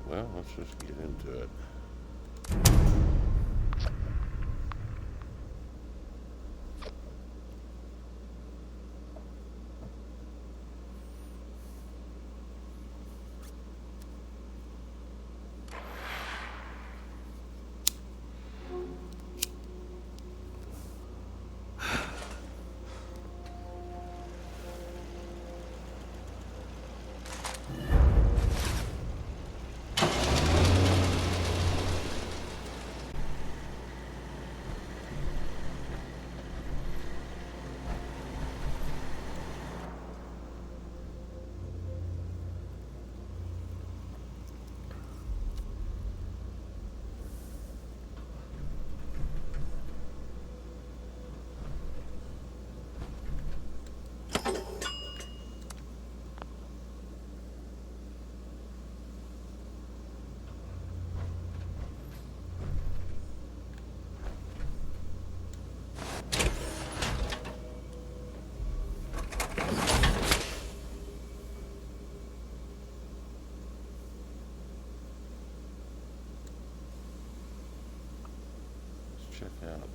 well, let's just get into it. Let's check out.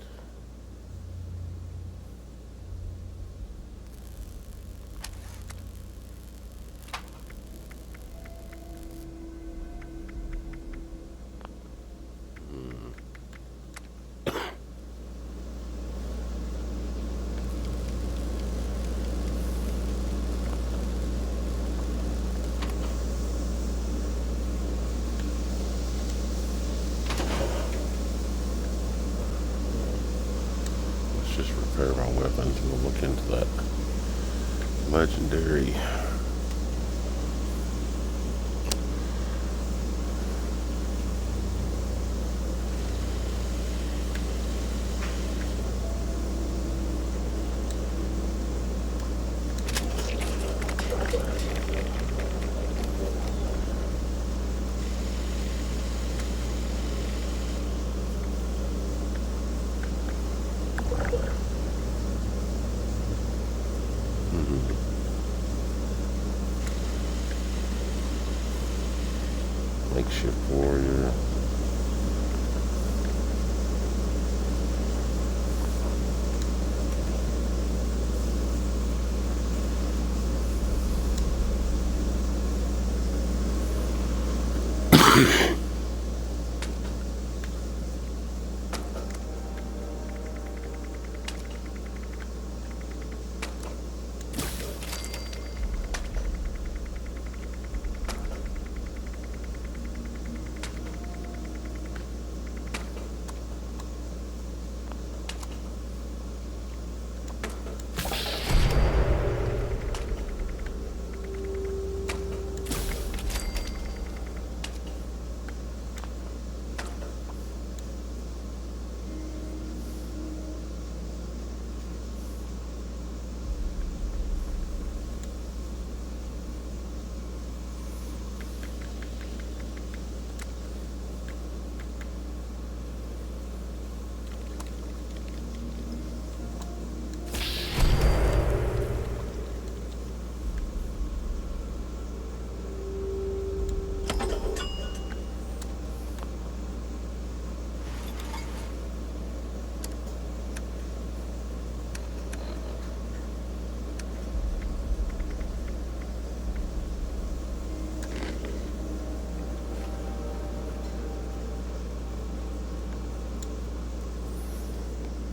Let's just repair my weapons. We'll look into that legendary. Makeshift warrior.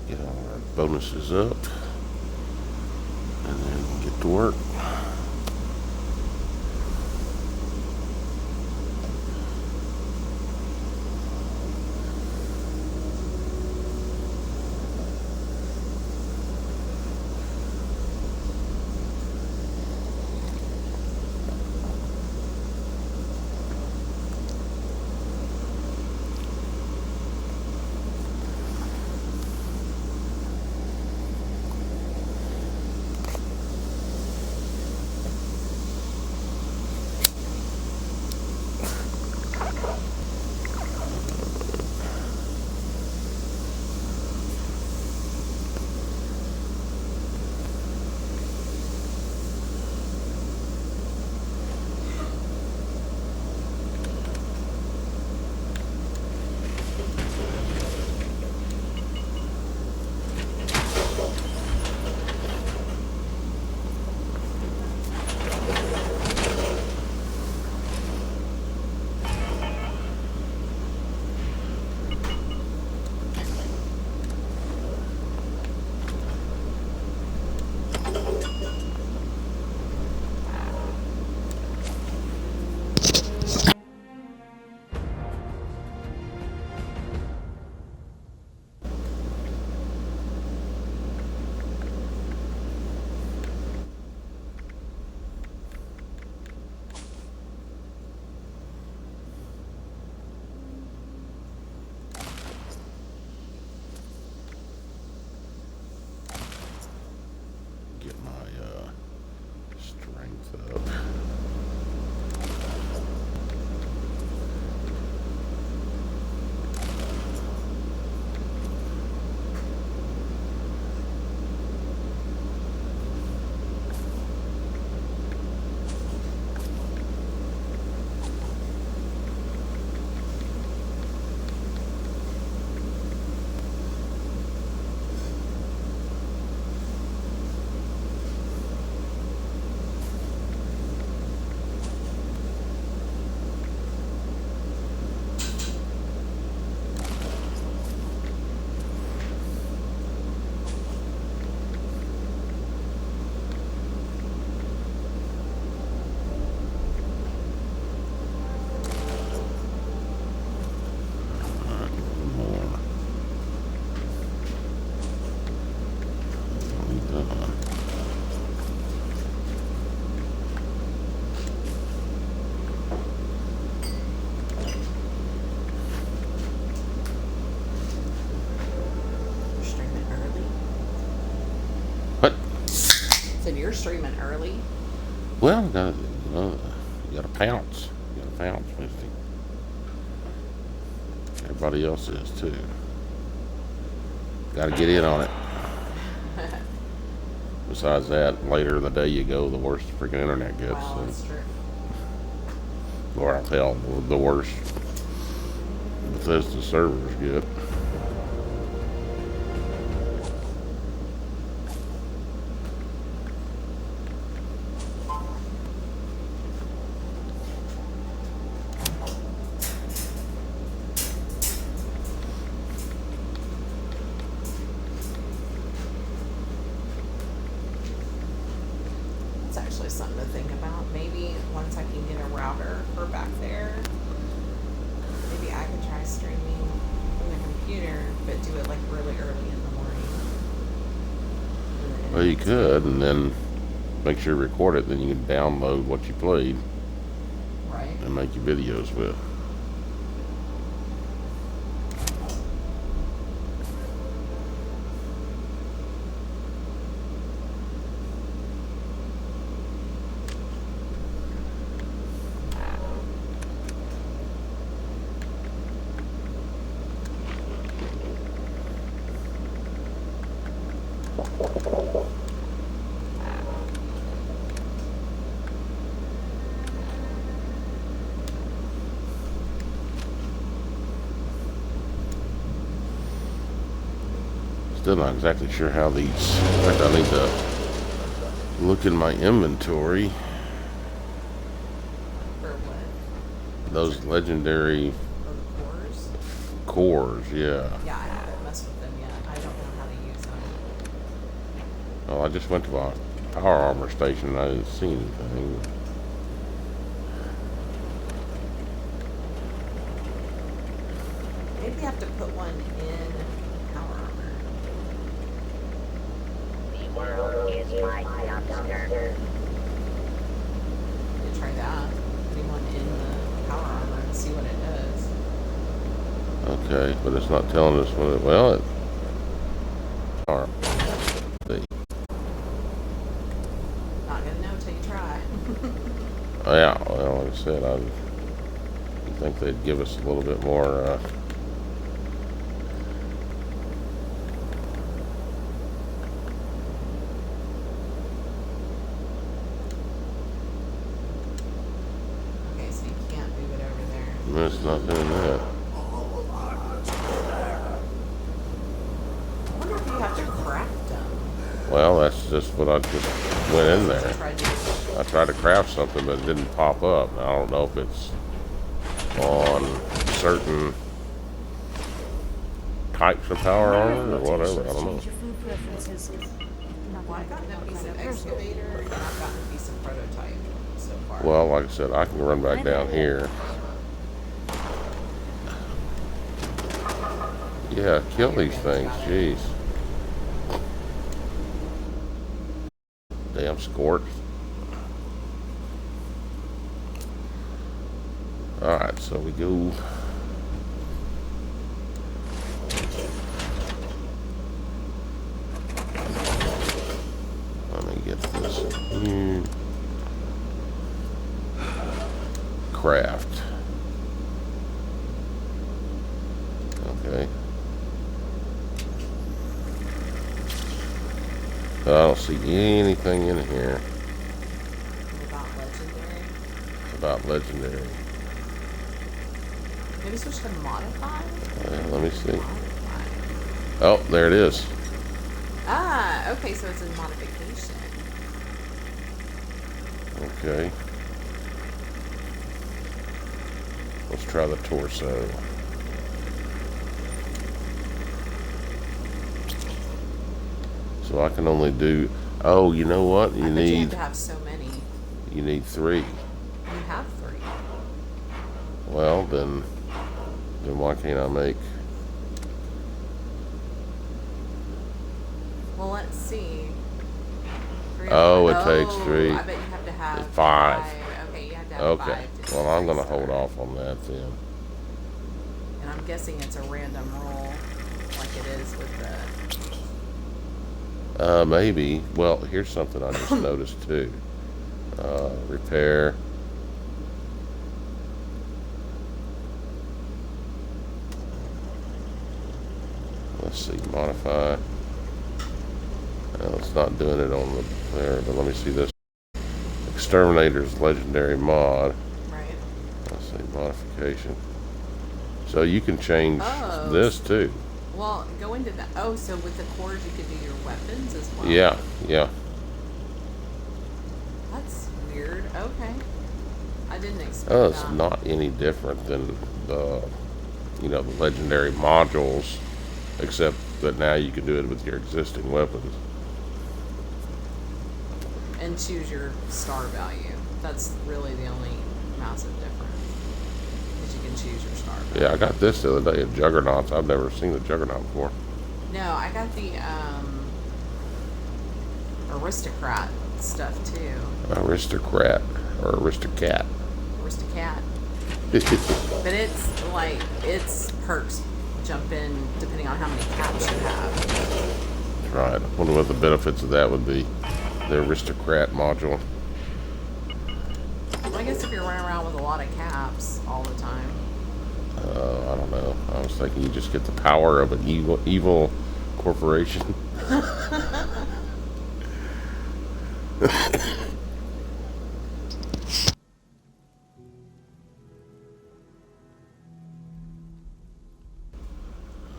Get all our bonuses up and then get to work. And you're streaming early? Well, you gotta pounce. You gotta pounce, Misty. Everybody else is too. Gotta get in on it. Besides that, later in the day you go, the worse the freaking internet gets. Well, that's true. Or hell, the worse Bethesda servers get. It's actually something to think about. Maybe once I can get a router for back there, maybe I could try streaming from the computer, but do it like really early in the morning. Well, you could, and then make sure you record it. Then you can download what you played Right. and make your videos with. Still not exactly sure how these. In fact, I need to look in my inventory. For what? Those legendary For the cores? cores, yeah. Yeah, I haven't messed with them yet. I don't know how to use them. Well, I just went to my power armor station and I didn't see anything. Maybe you have to put one in power armor. The world is my dumpster. You try that. Putting one in the power armor and see what it does. Okay, but it's not telling us what it. Well, it. Arm. See. Not gonna know till you try. Yeah, well, like I said, I think they'd give us a little bit more. Okay, so you can't move it over there. It's not doing that. I wonder if you have to craft them. Well, that's just what I just went in there. Tried to I tried to craft something, but it didn't pop up. I don't know if it's on certain types of power armor or whatever. I don't know. Change your food preferences. Well, I've gotten a piece of excavator and I've gotten a piece of prototype so far. Well, like I said, I can run back down here. Yeah, kill these things. Jeez. Damn scorch. Alright, so we go. Let me get this in here. Craft. Okay. I don't see anything in here About legendary. about legendary. Maybe switch to modify? Let me see. Modify. Oh, there it is. Ah, okay, so it's a modification. Okay. Let's try the torso. So I can only do. Oh, you know what? I bet you have to have so many. You need 3. You have 3. Well, then why can't I make? Well, let's see. 3 Oh, or it takes 3. I bet you have to have 5. Okay, you have to have Okay. 5. To Well, I'm gonna start. hold off on that then. And I'm guessing it's a random roll, like it is with the. Maybe. Well, here's something I just noticed too. Repair. Let's see, modify. It's not doing it on the there, but let me see this. Exterminator's legendary mod. Right. Let's see, modification. So you can change Oh. this too. Well, go into that. Oh, so with the cores, you could do your weapons as well. Yeah, yeah. That's weird. Okay. I didn't expect Oh, it's that. not any different than the, the legendary modules, except that now you can do it with your existing weapons. And choose your star value. That's really the only massive difference. Is you can choose your star value. Yeah, I got this the other day at Juggernauts. I've never seen the Juggernaut before. No, I got the aristocrat stuff too. Aristocrat or Aristocat. Aristocat. But it's like, it's perks jump in depending on how many caps you have. Right. I wonder what the benefits of that would be. The Aristocrat module. Well, I guess if you're running around with a lot of caps all the time. I don't know. I was thinking you just get the power of an evil corporation.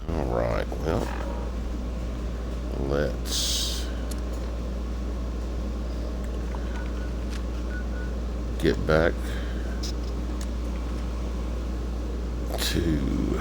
All right. Well, let's get back to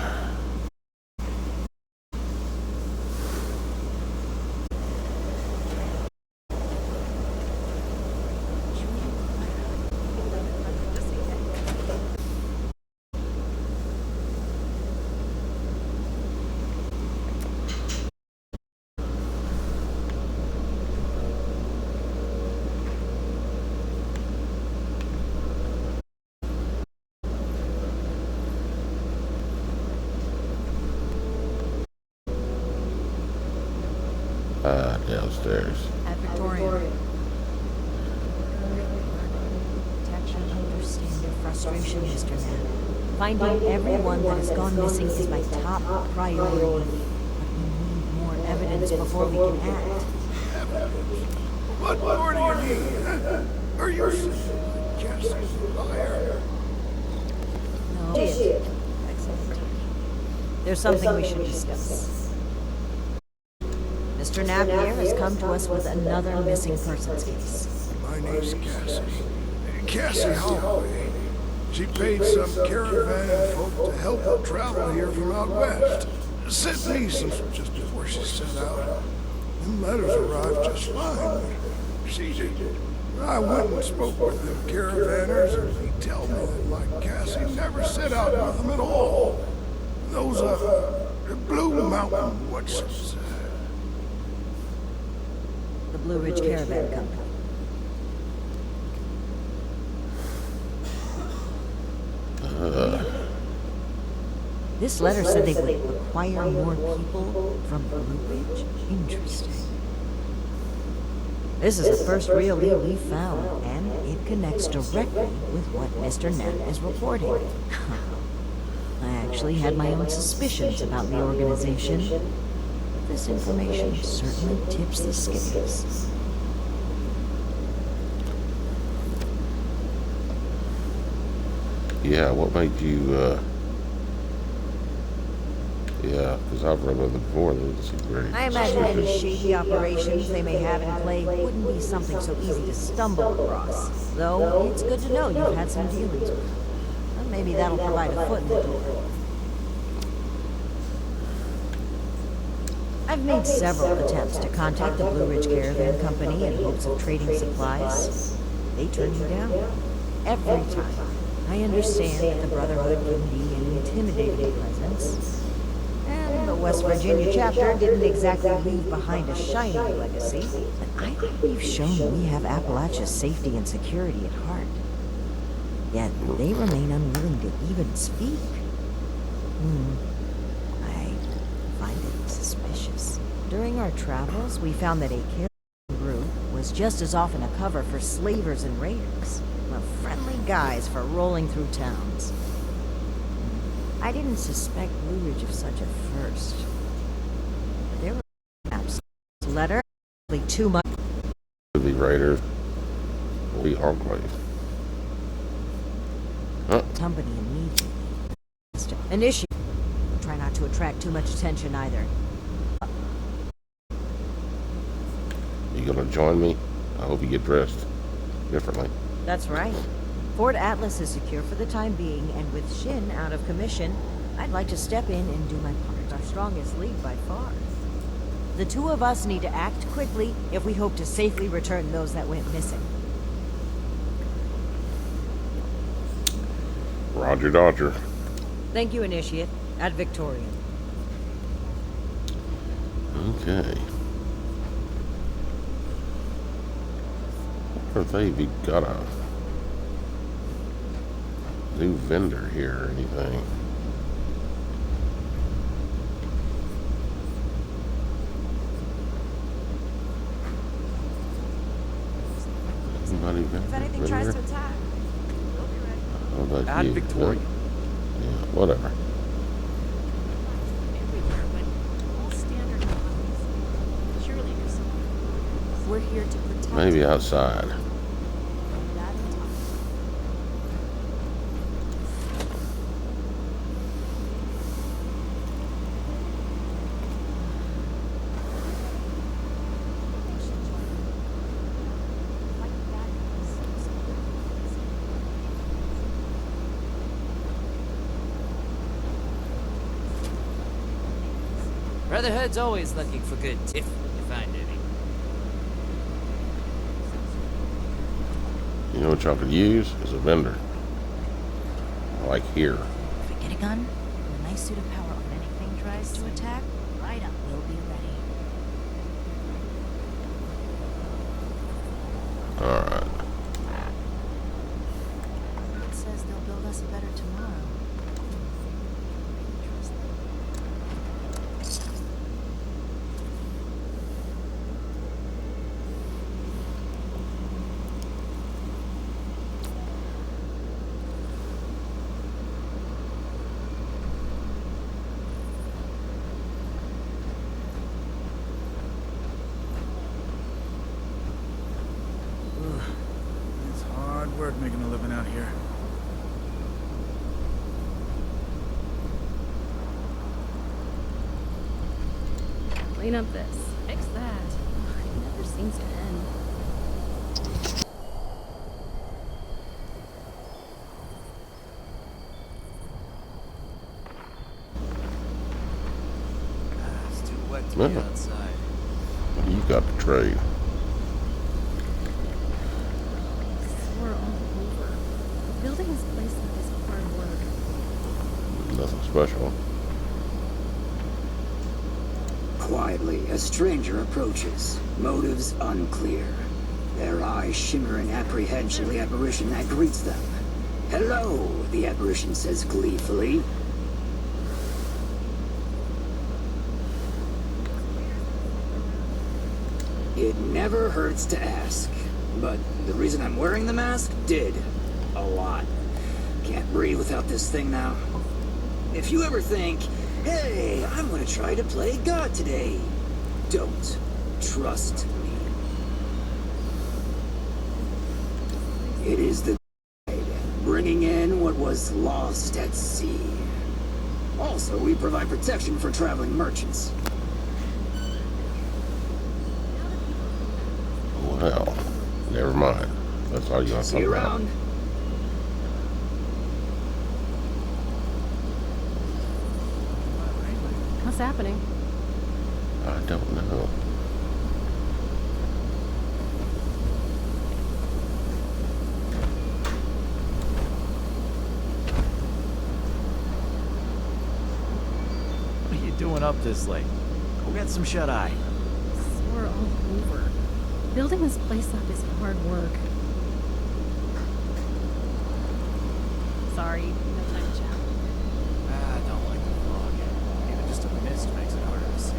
downstairs. At Victoria. Protection, understand your frustration, Mr. Man. Finding everyone that has gone missing is my top priority. But we need more evidence before we can act. What more do you need? Are you just a liar? No. Excellent. There's something we should discuss. Mr. Napier has come to us with another missing persons case. My name's Cassie. Cassie Holloway. She paid some caravan folk to help her travel here from out west. Sent me some just before she set out. Them letters arrived just fine. She did. I went and spoke with them caravanners, and they tell me that my Cassie never set out with them at all. Those, Blue Mountain, what's it? The Blue Ridge Caravan Company. This letter said they would require more people from Blue Ridge? Interesting. This is the first real lead we've found, and it connects directly with what Mr. Knapp is reporting. I actually had my own suspicions about the organization. But this information certainly tips the scales. Yeah, what made you, yeah, because I've read with it before. They seem very I imagine any suspicious. shady operations they may have in play wouldn't be something so easy to stumble across. Though, it's good to know you've had some dealings with them. Well, maybe that'll provide a foot in the door. I've made several attempts to contact the Blue Ridge Caravan Company in hopes of trading supplies. They turn me down. Every time. I understand that the Brotherhood can be an intimidating presence. And the West Virginia chapter didn't exactly leave behind a shining legacy. But I think we've shown we have Appalachia's safety and security at heart. Yet they remain unwilling to even speak. I find it suspicious. During our travels, we found that a caravan group was just as often a cover for slavers and raiders. Well, friendly guys for rolling through towns. I didn't suspect Blue Ridge of such at first. But there were maps. Letter, too much. The Raiders, the Enclave. Huh? Company immediately. An issue. Try not to attract too much attention either. You gonna join me? I hope you get dressed differently. That's right. Fort Atlas is secure for the time being, and with Shin out of commission, I'd like to step in and do my part. Our strongest league by far. The two of us need to act quickly if we hope to safely return those that went missing. Roger Dodger. Thank you, Initiate. Ad Victorian. Okay. Or they've got a new vendor here or anything. Anybody If anything tries to attack, we'll be ready. How about Ad you? Victorian. Yeah, whatever. Everywhere, but all standard copies. Surely there's something. We're here to protect. Maybe outside. That in time. Brotherhood's always looking for good tips if you find any. You know what y'all could use? Is a vendor. Like here. If we get a gun, and a nice suit of power when anything tries to attack, right up, we'll be ready. Alright. It says they'll build us a better tomorrow. It's hard work making a living out here. Clean up this. Fix that. It never seems to end. It's too wet to Yeah. be outside. You got the trade. We're all over. Building this place up is hard work. Nothing special. Quietly, a stranger approaches, motives unclear. Their eyes shimmer in apprehension of the apparition that greets them. Hello, the apparition says gleefully. It never hurts to ask, but the reason I'm wearing the mask did. A lot. Can't breathe without this thing now. If you ever think, hey, I'm gonna try to play God today, don't. Trust me. It is the tide, bringing in what was lost at sea. Also, we provide protection for traveling merchants. Well, never mind. That's all you got to See talk you about. around. What's happening? I don't know. What are you doing up this late? Go get some shut-eye. We're all over. Building this place up is hard work. Sorry, no time to chat. I don't like the fog. Even just a mist makes it harder to see.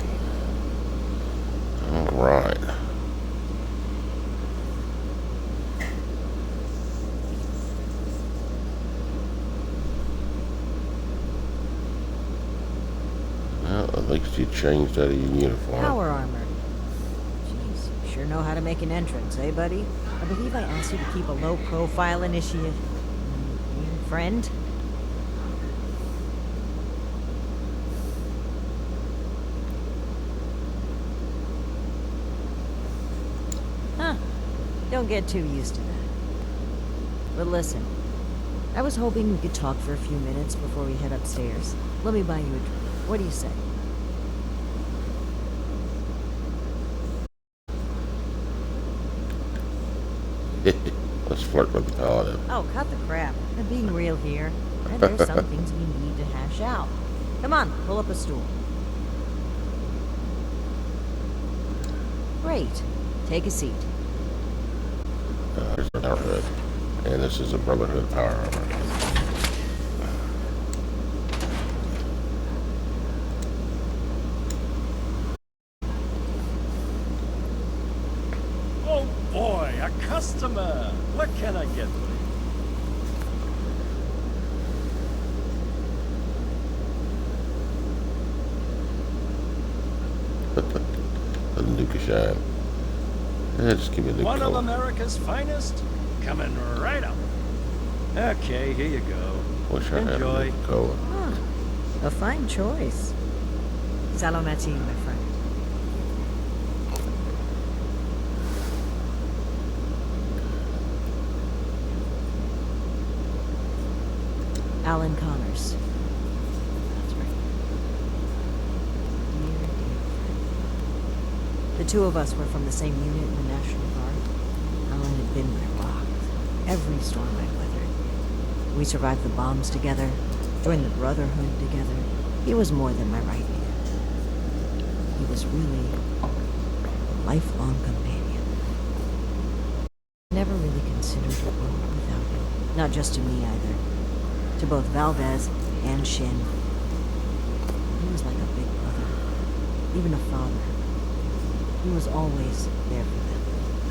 At least you changed out of your uniform. Power armor. Jeez, you sure know how to make an entrance, eh, buddy? I believe I asked you to keep a low profile friend? Huh. Don't get too used to that. But listen, I was hoping we could talk for a few minutes before we head upstairs. Let me buy you a drink. What do you say? Let's flirt with the paladin. Oh, cut the crap. I'm being real here. And there's some things we need to hash out. Come on, pull up a stool. Great. Take a seat. Here's the Brotherhood. And this is a Brotherhood power armor. Oh boy, a customer! What can I get for you? A Nuka Shine. Yeah, just give me a new One of color. America's finest? Coming right up. Okay, here you go. Wish I had a Enjoy. new color. Huh. A fine choice. Salomati, my friend. Alan Connors. That's right. Dear, dear friend. The two of us were from the same unit in the National Guard. Alan had been my rock. Every storm I weathered. We survived the bombs together, joined the Brotherhood together. He was more than my right hand. He was really a lifelong companion. Never really considered a world without him. Not just to me either. To both Valdez and Shin. He was like a big brother. Even a father. He was always there for them.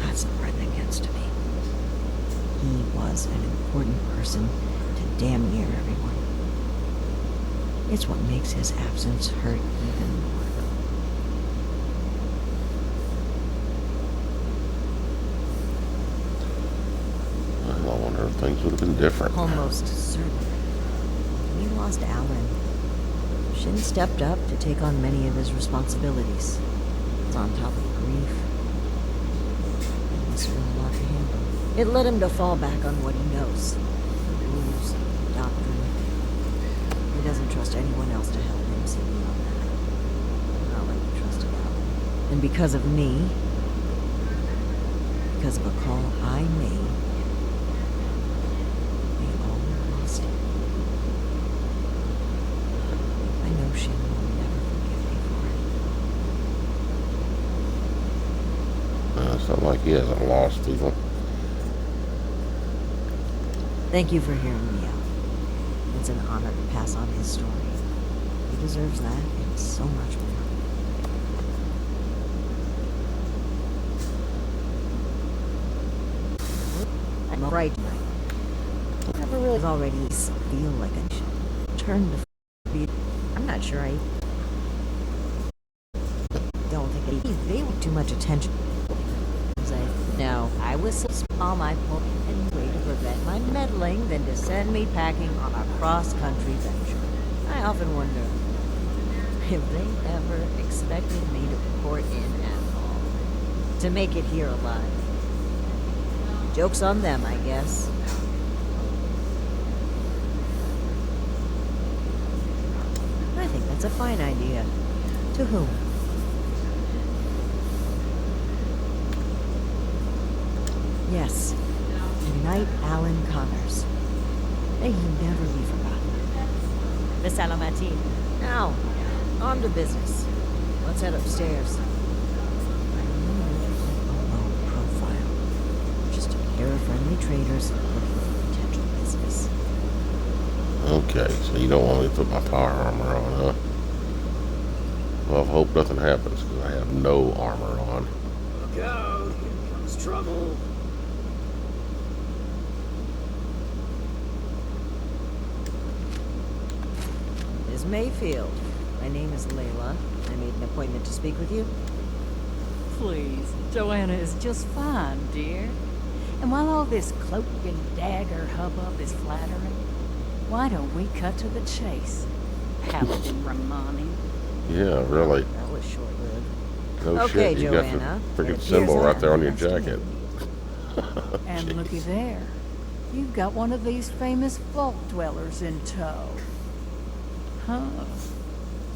That's what Brendan gets to me. He was an important person to damn near everyone. It's what makes his absence hurt even more. Well, I wonder if things would have been different. Almost certain. When we lost Alan, Shin stepped up to take on many of his responsibilities. It's on top of grief. It must have been a lot to handle. It led him to fall back on what he knows. Rules, doctrine. He doesn't trust anyone else to help him see beyond that. Not like he trusted Alan. And because of me, because of a call I made, we all lost him. I know Shin will never forgive me for it. It's not like he hasn't lost people. Thank you for hearing me out. It's an honor to pass on his story. He deserves that and so much more. I'm right tonight. I never really already feel like I should turn to be. I'm not sure I don't think I pay too much attention. No, I was so small I pulled any way to prevent my meddling than to send me packing on a cross-country venture. I often wonder if they ever expected me to port in at all. To make it here alive. Joke's on them, I guess. I think that's a fine idea. To whom? Yes. Tonight, Alan Connors. May he never be forgotten. Miss Alamati. Now, on to business. Let's head upstairs. A low profile. Just a pair of friendly traders looking for potential business. Okay, so you don't want me to put my power armor on, huh? Well, I hope nothing happens, because I have no armor on. Look out, here comes trouble. Mayfield. My name is Layla. I made an appointment to speak with you. Please, Joanna is just fine, dear. And while all this cloak and dagger hubbub is flattering, why don't we cut to the chase, Paladin Romani? Yeah, really. That was short-lived. No Okay, shit. You Joanna. got the It freaking appears symbol right I'm there on your nice to jacket. know you. And looky there. You've got one of these famous vault dwellers in tow. Huh.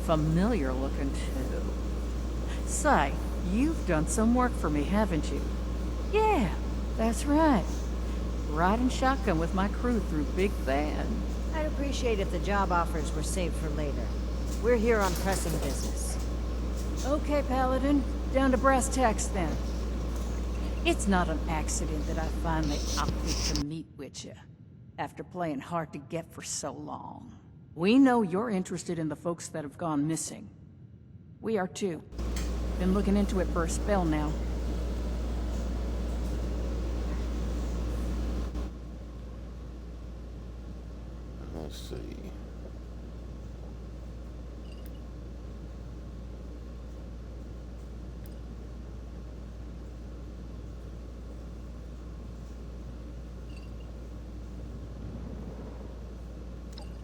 Familiar looking, too. Say, you've done some work for me, haven't you? Yeah, that's right. Riding shotgun with my crew through Big Bend. I'd appreciate if the job offers were saved for later. We're here on pressing business. Okay, Paladin. Down to brass tacks, then. It's not an accident that I finally opted to meet with you, after playing hard to get for so long. We know you're interested in the folks that have gone missing. We are too. Been looking into it for a spell now. Let's see.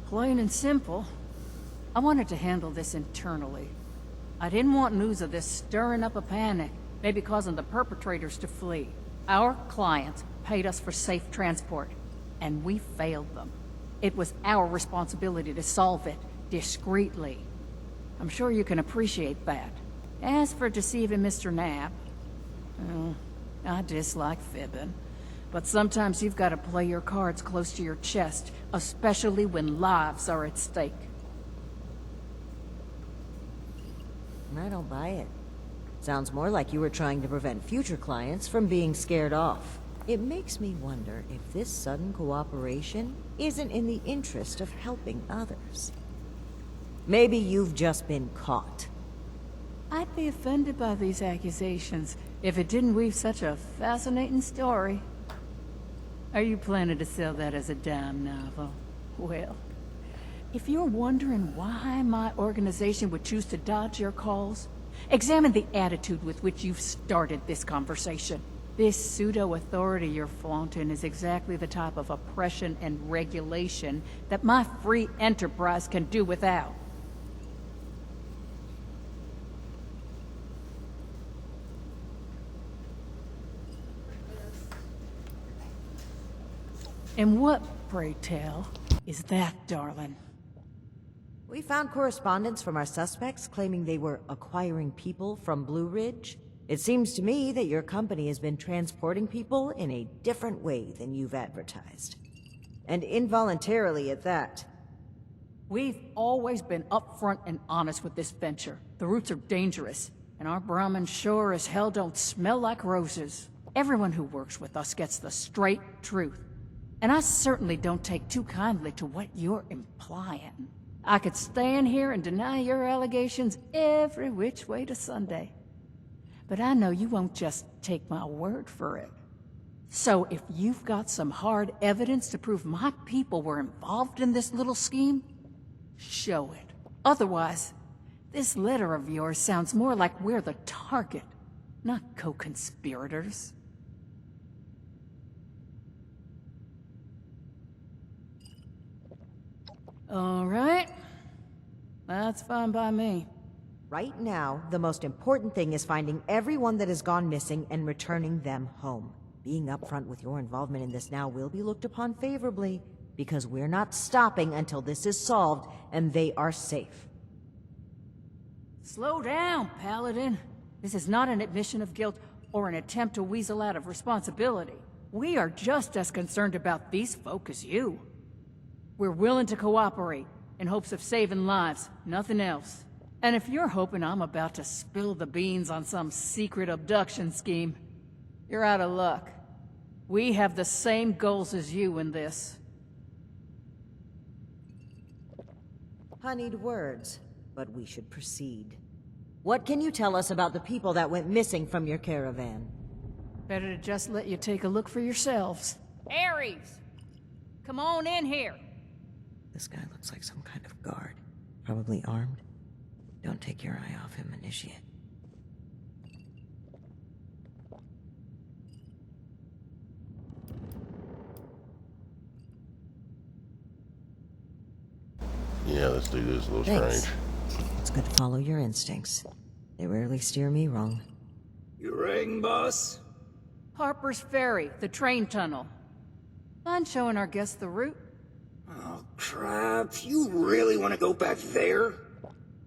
Plain and simple. I wanted to handle this internally. I didn't want news of this stirring up a panic, maybe causing the perpetrators to flee. Our clients paid us for safe transport, and we failed them. It was our responsibility to solve it discreetly. I'm sure you can appreciate that. As for deceiving Mr. Knapp, well, I dislike fibbing. But sometimes you've got to play your cards close to your chest, especially when lives are at stake. I don't buy it. Sounds more like you were trying to prevent future clients from being scared off. It makes me wonder if this sudden cooperation isn't in the interest of helping others. Maybe you've just been caught. I'd be offended by these accusations if it didn't weave such a fascinating story. Are you planning to sell that as a dime novel? Well, if you're wondering why my organization would choose to dodge your calls, examine the attitude with which you've started this conversation. This pseudo-authority you're flaunting is exactly the type of oppression and regulation that my free enterprise can do without. And what, pray tell, is that, darling? We found correspondence from our suspects claiming they were acquiring people from Blue Ridge. It seems to me that your company has been transporting people in a different way than you've advertised. And involuntarily at that. We've always been upfront and honest with this venture. The routes are dangerous, and our Brahmin sure as hell don't smell like roses. Everyone who works with us gets the straight truth. And I certainly don't take too kindly to what you're implying. I could stand here and deny your allegations every which way to Sunday. But I know you won't just take my word for it. So if you've got some hard evidence to prove my people were involved in this little scheme, show it. Otherwise, this letter of yours sounds more like we're the target, not co-conspirators. All right. That's fine by me. Right now, the most important thing is finding everyone that has gone missing and returning them home. Being upfront with your involvement in this now will be looked upon favorably, because we're not stopping until this is solved and they are safe. Slow down, Paladin. This is not an admission of guilt or an attempt to weasel out of responsibility. We are just as concerned about these folk as you. We're willing to cooperate in hopes of saving lives, nothing else. And if you're hoping I'm about to spill the beans on some secret abduction scheme, you're out of luck. We have the same goals as you in this. Honeyed words, but we should proceed. What can you tell us about the people that went missing from your caravan? Better to just let you take a look for yourselves. Ares! Come on in here! This guy looks like some kind of guard, probably armed. Don't take your eye off him, Initiate. Yeah, this dude is a little Thanks. strange. It's good to follow your instincts. They rarely steer me wrong. You rang, boss? Harper's Ferry, the train tunnel. Mind showing our guests the route? Oh, crap. You really want to go back there?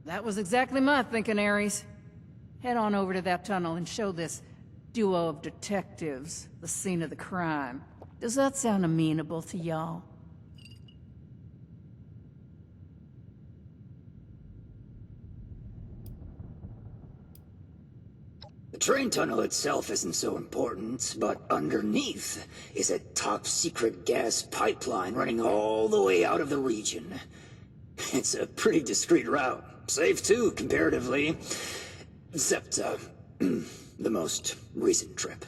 That was exactly my thinking, Ares. Head on over to that tunnel and show this duo of detectives the scene of the crime. Does that sound amenable to y'all? The train tunnel itself isn't so important, but underneath is a top-secret gas pipeline running all the way out of the region. It's a pretty discreet route. Safe too, comparatively. Except, the most recent trip.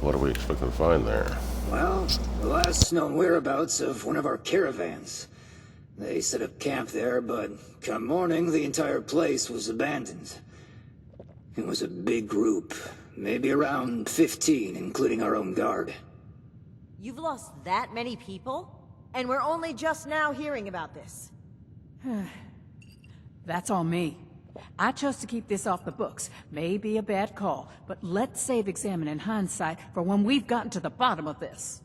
What are we expecting to find there? Well, the last known whereabouts of one of our caravans. They set up camp there, but come morning, the entire place was abandoned. It was a big group, maybe around 15, including our own guard. You've lost that many people? And we're only just now hearing about this. That's on me. I chose to keep this off the books. May be a bad call, but let's save examine in hindsight for when we've gotten to the bottom of this.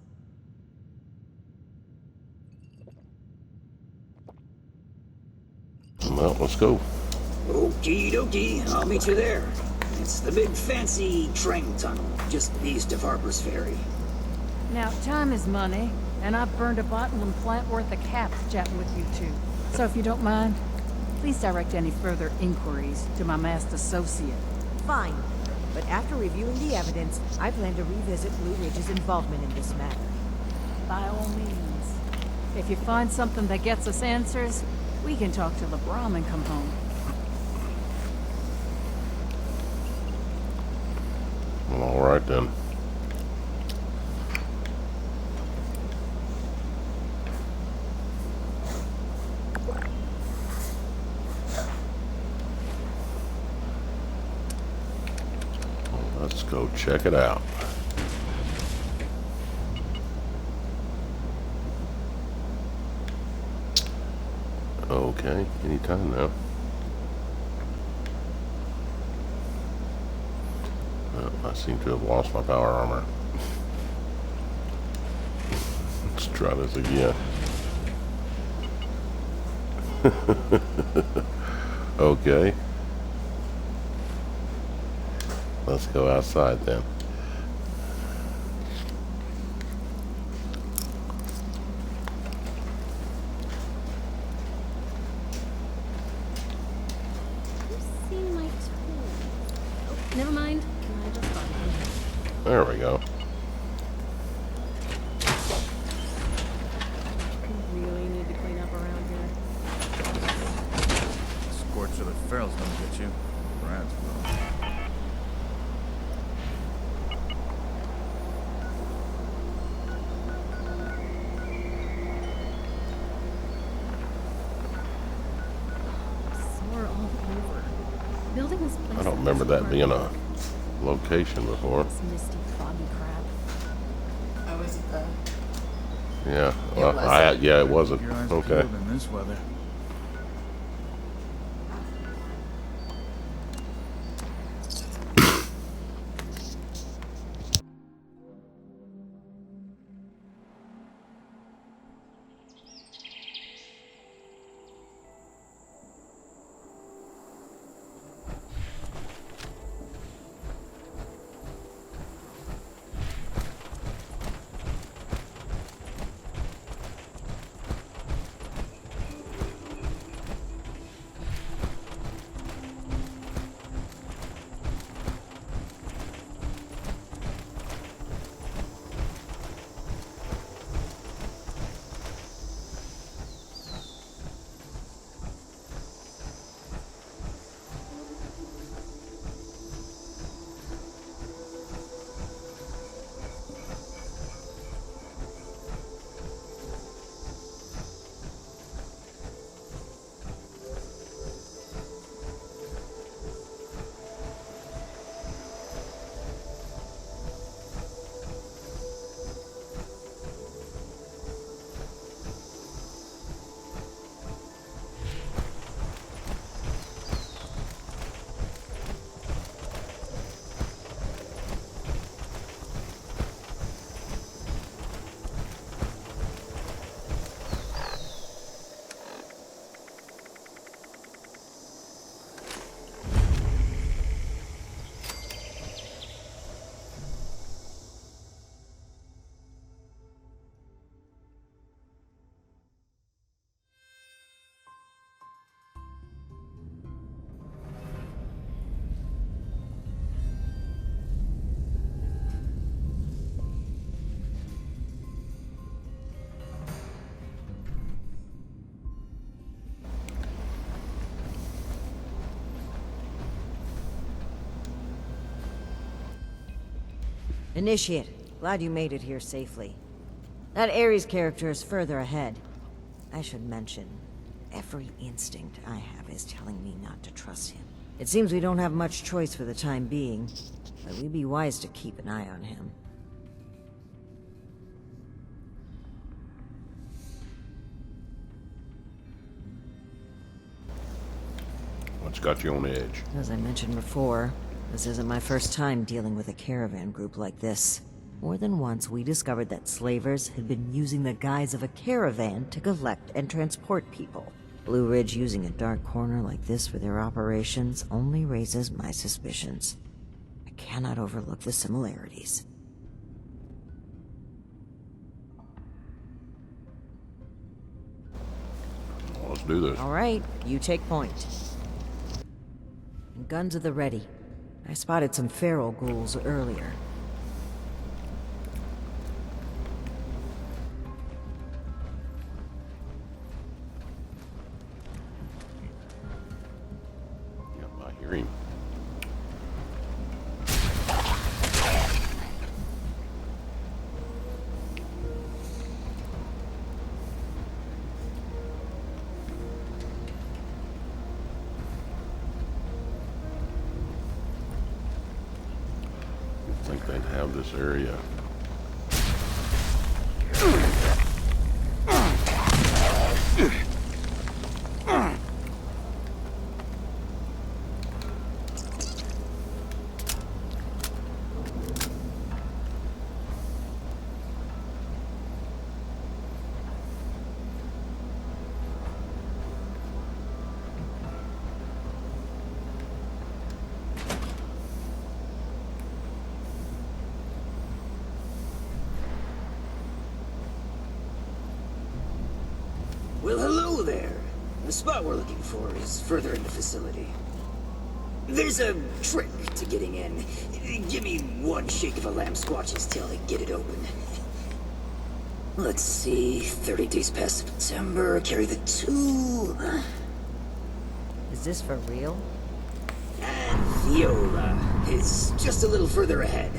Well, let's go. Okie dokie, I'll meet you there. It's the big fancy train tunnel, just east of Harper's Ferry. Now, time is money, and I've burned a bottle and plant worth of caps chatting with you two. So if you don't mind, please direct any further inquiries to my masked associate. Fine. But after reviewing the evidence, I plan to revisit Blue Ridge's involvement in this matter. By all means. If you find something that gets us answers, we can talk to LeBron and come home. Well, all right then. Let's go check it out. Okay, anytime now. Well, I seem to have lost my power armor. Let's try this again. Okay. Let's go outside then. I've seen my tool. Oh, never mind. I just found one. There we go. We really need to clean up around here. Scorch of the ferals don't get you. Rats will. Sore all over. Building this place I don't remember is that hard being a work. location before. This misty, foggy crap. Oh, is it the... Yeah. It Well, wasn't. yeah, it wasn't. Your eyes Okay. peeled in this weather. Initiate, glad you made it here safely. That Ares character is further ahead. I should mention, every instinct I have is telling me not to trust him. It seems we don't have much choice for the time being, but we'd be wise to keep an eye on him. What's got you on edge? As I mentioned before, this isn't my first time dealing with a caravan group like this. More than once, we discovered that slavers had been using the guise of a caravan to collect and transport people. Blue Ridge using a dark corner like this for their operations only raises my suspicions. I cannot overlook the similarities. Well, let's do this. All right, you take point. And guns at the ready. I spotted some feral ghouls earlier. Yep, I hear him. I think they'd have this area. Well, hello there. The spot we're looking for is further in the facility. There's a trick to getting in. Give me one shake of a lamb squatch's tail to get it open. Let's see, 30 days past September, carry the 2. Is this for real? And Viola is just a little further ahead.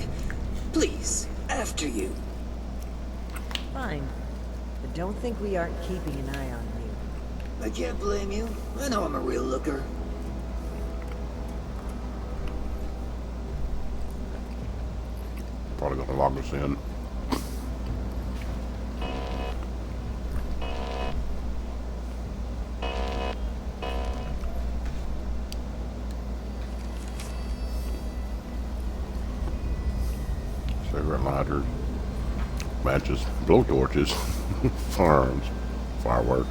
Please, after you. Fine. But don't think we aren't keeping an eye on you. I can't blame you. I know I'm a real looker. Probably gonna log us in. Cigarette lighters, matches, blowtorches, firearms, fireworks.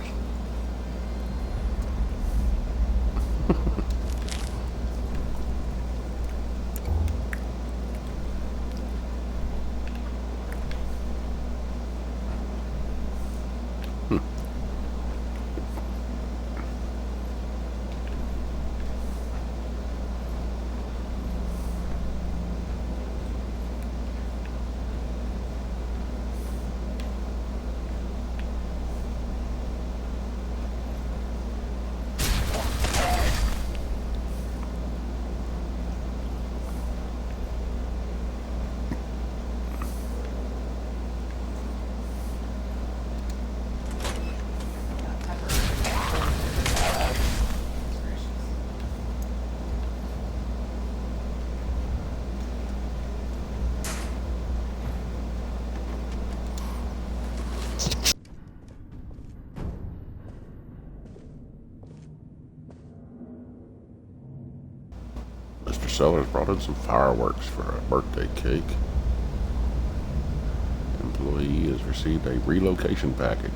Mr. Sellers brought in some fireworks for a birthday cake. Employee has received a relocation package.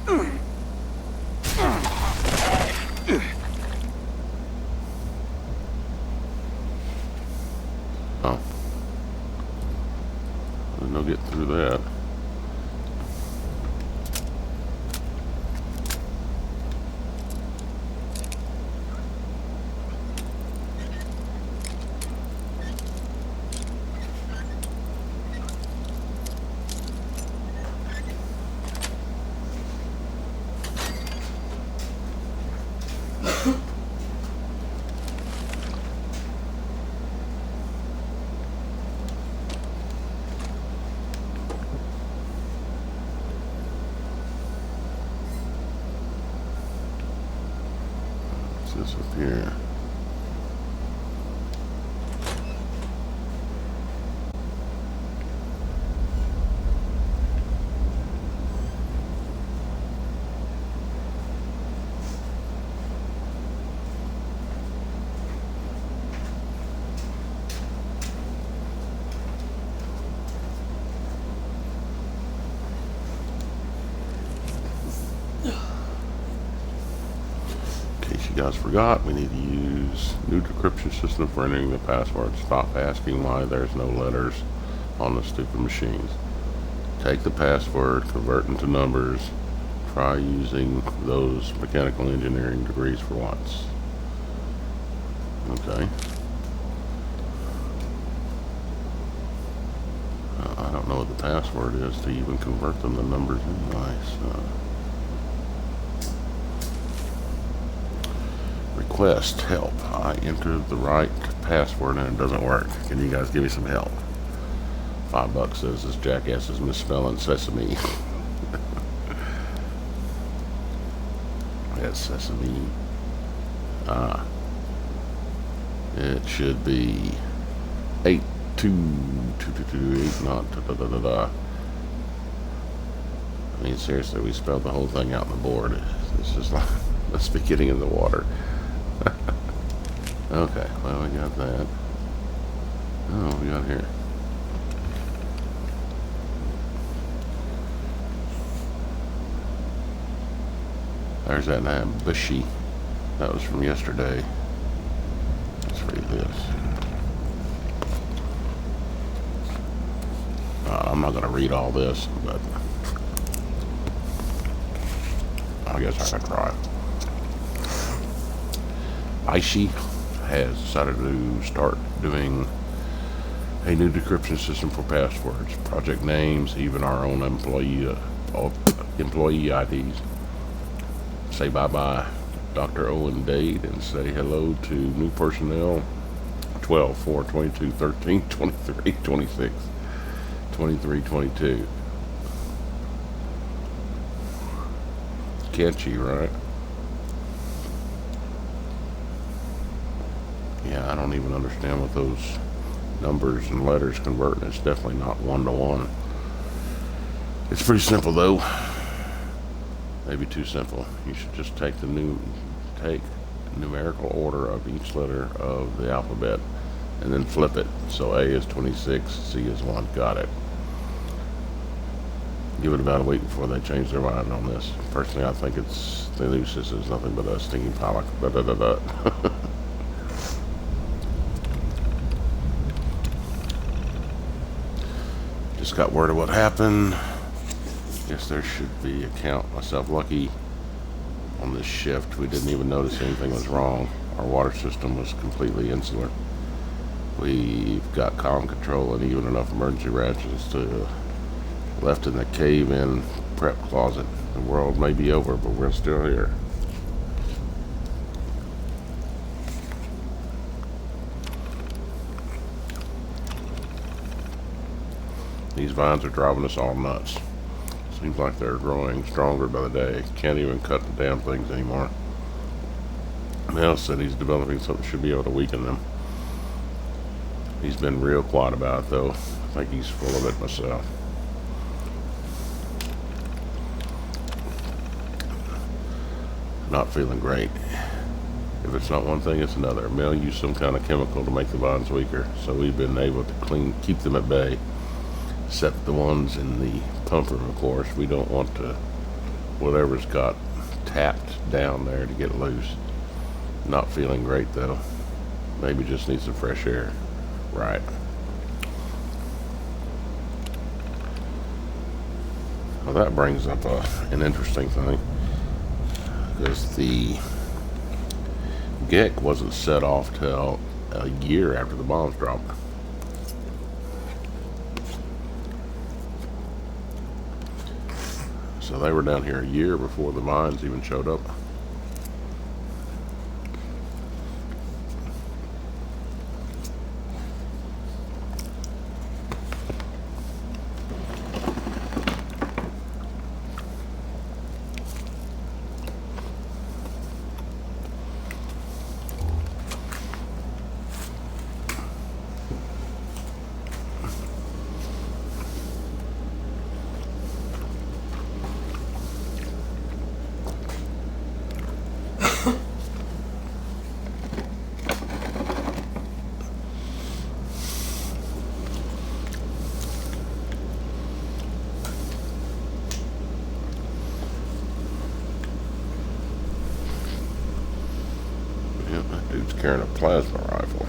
Oh. There's no getting through that. What's this up here? In case you guys forgot, we need to use new decryption system for entering the password. Stop asking why there's no letters on the stupid machines. Take the password, convert into numbers. Try using those mechanical engineering degrees for once. Okay. I don't know what the password is to even convert them to numbers anyway, so. Request help. I entered the right password and it doesn't work. Can you guys give me some help? $5 says this jackass is misspelling sesame. That's sesame. It should be 82228, not da da da da da. I mean, seriously, we spelled the whole thing out on the board. It's just like, let's be getting in the water. Okay, well, we got that. Oh, what we got here? There's that name, Bushy. That was from yesterday. Let's read this. I'm not going to read all this, but I guess I can try. Aishi has decided to start doing a new decryption system for passwords, project names, even our own employee IDs. Say bye-bye, Dr. Owen Dade, and say hello to new personnel, 12, 4, 22, 13, 23, 26, 23, 22. Catchy, right? Yeah, I don't even understand what those numbers and letters convert. It's definitely not one-to-one. It's pretty simple, though. Maybe too simple. You should just take numerical order of each letter of the alphabet and then flip it. So A is 26, C is 1. Got it. Give it about a week before they change their mind on this. Personally, I think the new system is nothing but a stinking pile of da-da-da-da. Just got word of what happened. Guess there should be a count. Myself lucky on this shift. We didn't even notice anything was wrong. Our water system was completely insular. We've got comm control and even enough emergency rations to left in the cave-in prep closet. The world may be over, but we're still here. These vines are driving us all nuts. Seems like they're growing stronger by the day. Can't even cut the damn things anymore. Mel said he's developing something that should be able to weaken them. He's been real quiet about it, though. I think he's full of it myself. Not feeling great. If it's not one thing, it's another. Mel used some kind of chemical to make the vines weaker, so we've been able to keep them at bay. Except the ones in the pump room, of course. We don't want whatever's got tapped down there to get loose. Not feeling great though. Maybe just needs some fresh air. Right. Well, that brings up an interesting thing. Because the GEC wasn't set off till a year after the bombs dropped. So they were down here a year before the mines even showed up. Yep, that dude's carrying a plasma rifle.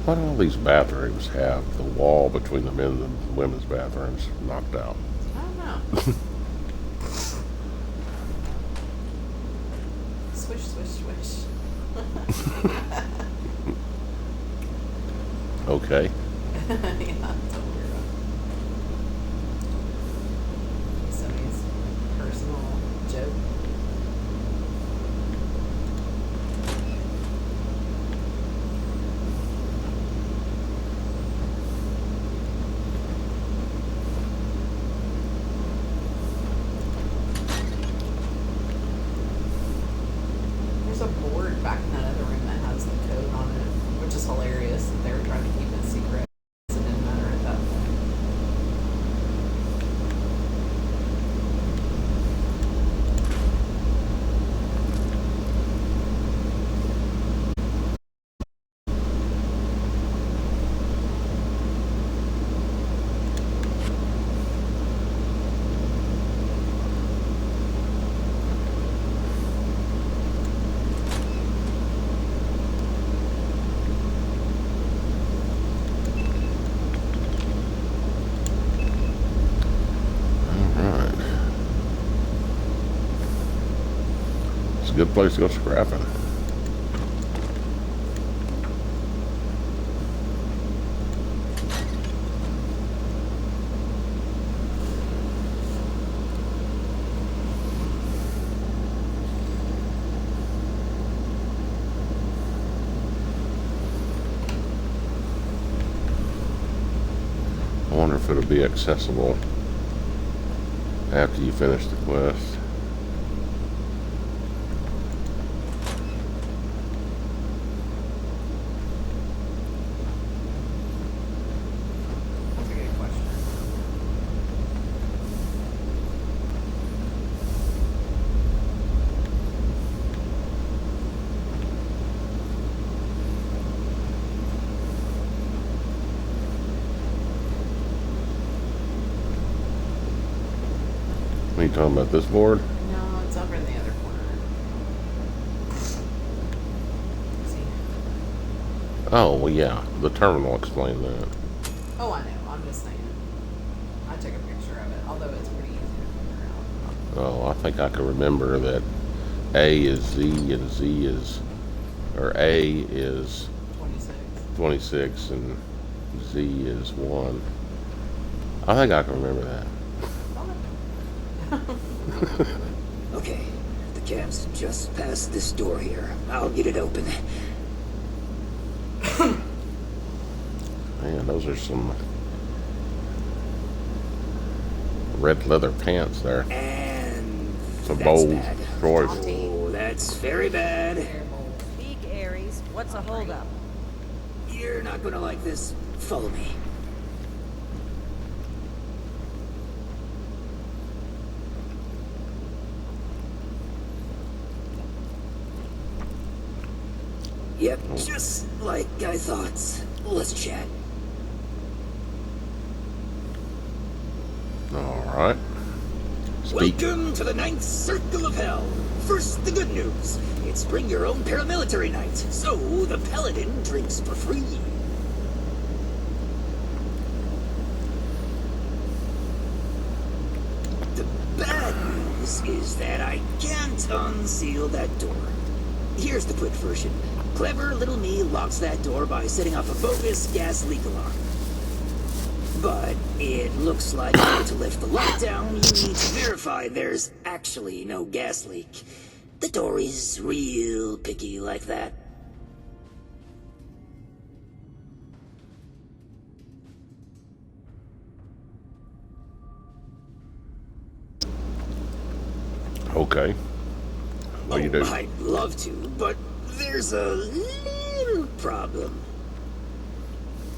Why do all these bathrooms have the wall between the men's and women's bathrooms knocked out? I don't know. Swish, swish, swish. Okay. Yeah, it's a weirdo. Somebody's personal joke. There's a board back in that other room that has the code on it, which is hilarious that they were trying to keep it secret. It didn't matter at that point. Alright. It's a good place to go scrapping. I wonder if it'll be accessible after you finish the quest. That's a good question. What are you talking about, this board? No, it's over in the other corner. See? Oh, well, yeah. The terminal explained that. Oh, I know. I'm just saying. I took a picture of it, although it's pretty easy to figure out. Oh, I think I can remember that A is Z and Z is, or A is 26. 26 and Z is 1. I think I can remember that. Okay, the cab's just past this door here. I'll get it open. Man, those are some red leather pants there. And Some that's bold bad. choice. Oh, that's very bad. Speak, Ares. What's a holdup? You're not gonna like this. Follow me. Yep, just like I thought. Let's chat. Alright. Speak. Welcome to the Ninth Circle of Hell. First, the good news. It's bring your own paramilitary night, so the paladin drinks for free. The bad news is that I can't unseal that door. Here's the quick version. Clever little me locks that door by setting off a bogus gas leak alarm. But it looks like to lift the lockdown, you need to verify there's actually no gas leak. The door is real picky like that. Okay. What do you do? I'd love to, but there's a little problem.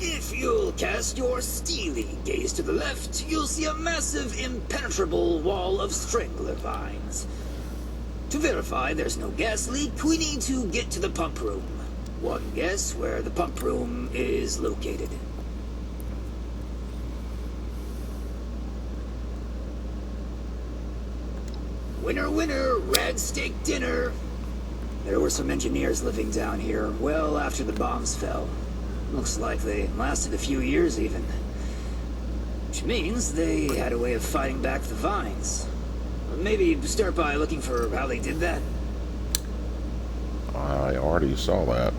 If you'll cast your steely gaze to the left, you'll see a massive, impenetrable wall of strangler vines. To verify there's no gas leak, we need to get to the pump room. One guess where the pump room is located. Winner, winner, rad steak dinner. There were some engineers living down here well after the bombs fell. Looks like they lasted a few years even. Which means they had a way of fighting back the vines. Maybe start by looking for how they did that. I already saw that.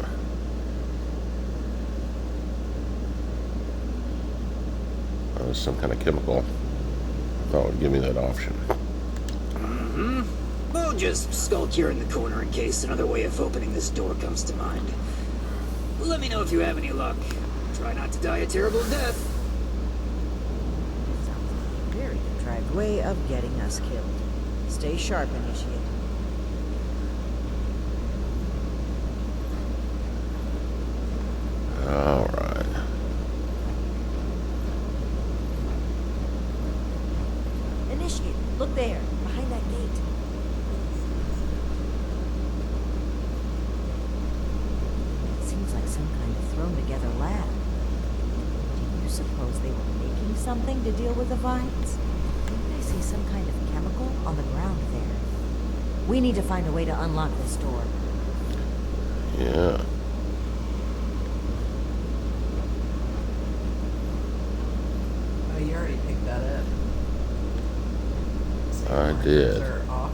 That was some kind of chemical. I thought it would give me that option. We'll just skulk here in the corner in case another way of opening this door comes to mind. Let me know if you have any luck. Try not to die a terrible death. Sounds like a very contrived way of getting us killed. Stay sharp, Initiate. Alright. Initiate, look there, behind that gate. Seems like some kind of thrown-together lab. Do you suppose they were making something to deal with the vines? Maybe I see some kind of chemical on the ground there. We need to find a way to unlock this door. Yeah. Oh, you already picked that up. I did. They're off.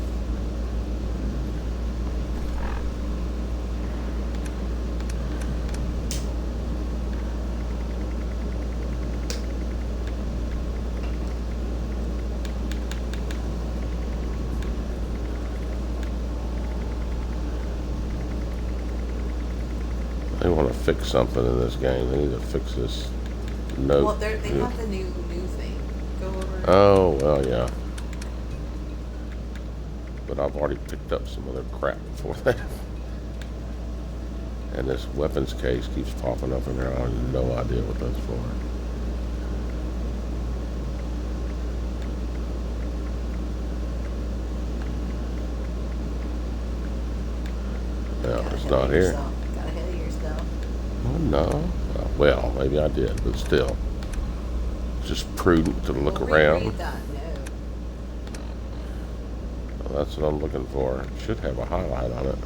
They want to fix something in this game. They need to fix this note. Well, they have the new thing. Go over. Oh, well, yeah. But I've already picked up some other crap before that. And this weapons case keeps popping up in there. I have no idea what that's for. No, it's not here. Got ahead of yourself. Oh, no. Well, maybe I did, but still. It's just prudent to look Well, around. reread that note. Well, that's what I'm looking for. It should have a highlight on it.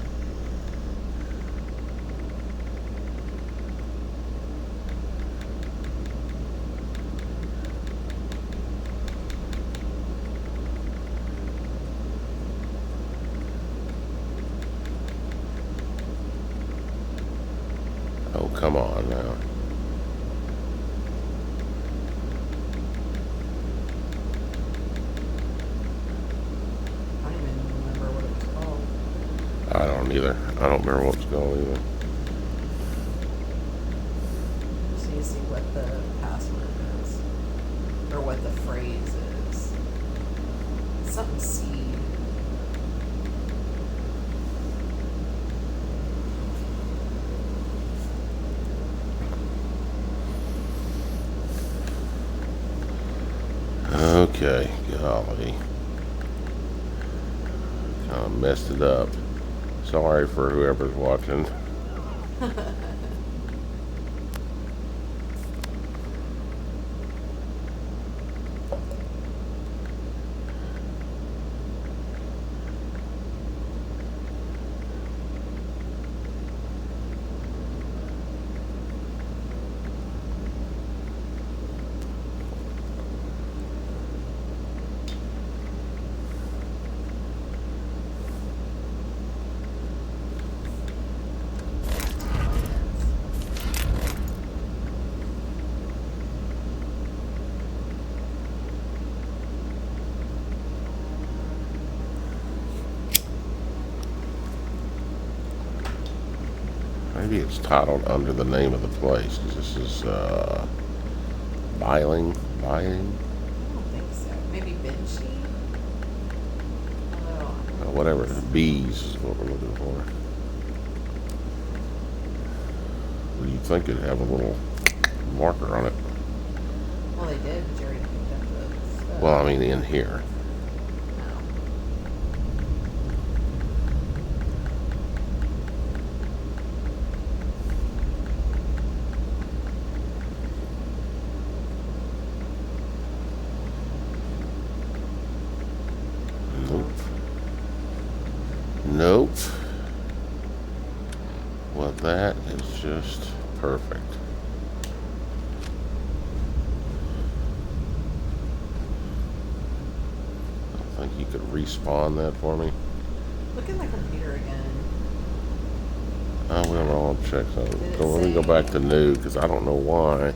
Oh, come on now. I don't even remember what it was called. I don't either. I don't remember what it's called either. Just need to see what the password is. Or what the phrase is. something seed. Okay, golly. Kind of messed it up. Sorry for whoever's watching. Maybe it's titled under the name of the place, because this is, Biling? I don't think so. Maybe Benchy? Oh. Whatever, bees is what we're looking for. Well, you'd think it'd have a little marker on it. Well, they did, but you already picked up the stuff. Well, I mean in here. Nope. Well, that is just perfect. I think you could respawn that for me. Look in the computer again. I will. I'll check that. Did it So let me go say- back to new, because I don't know why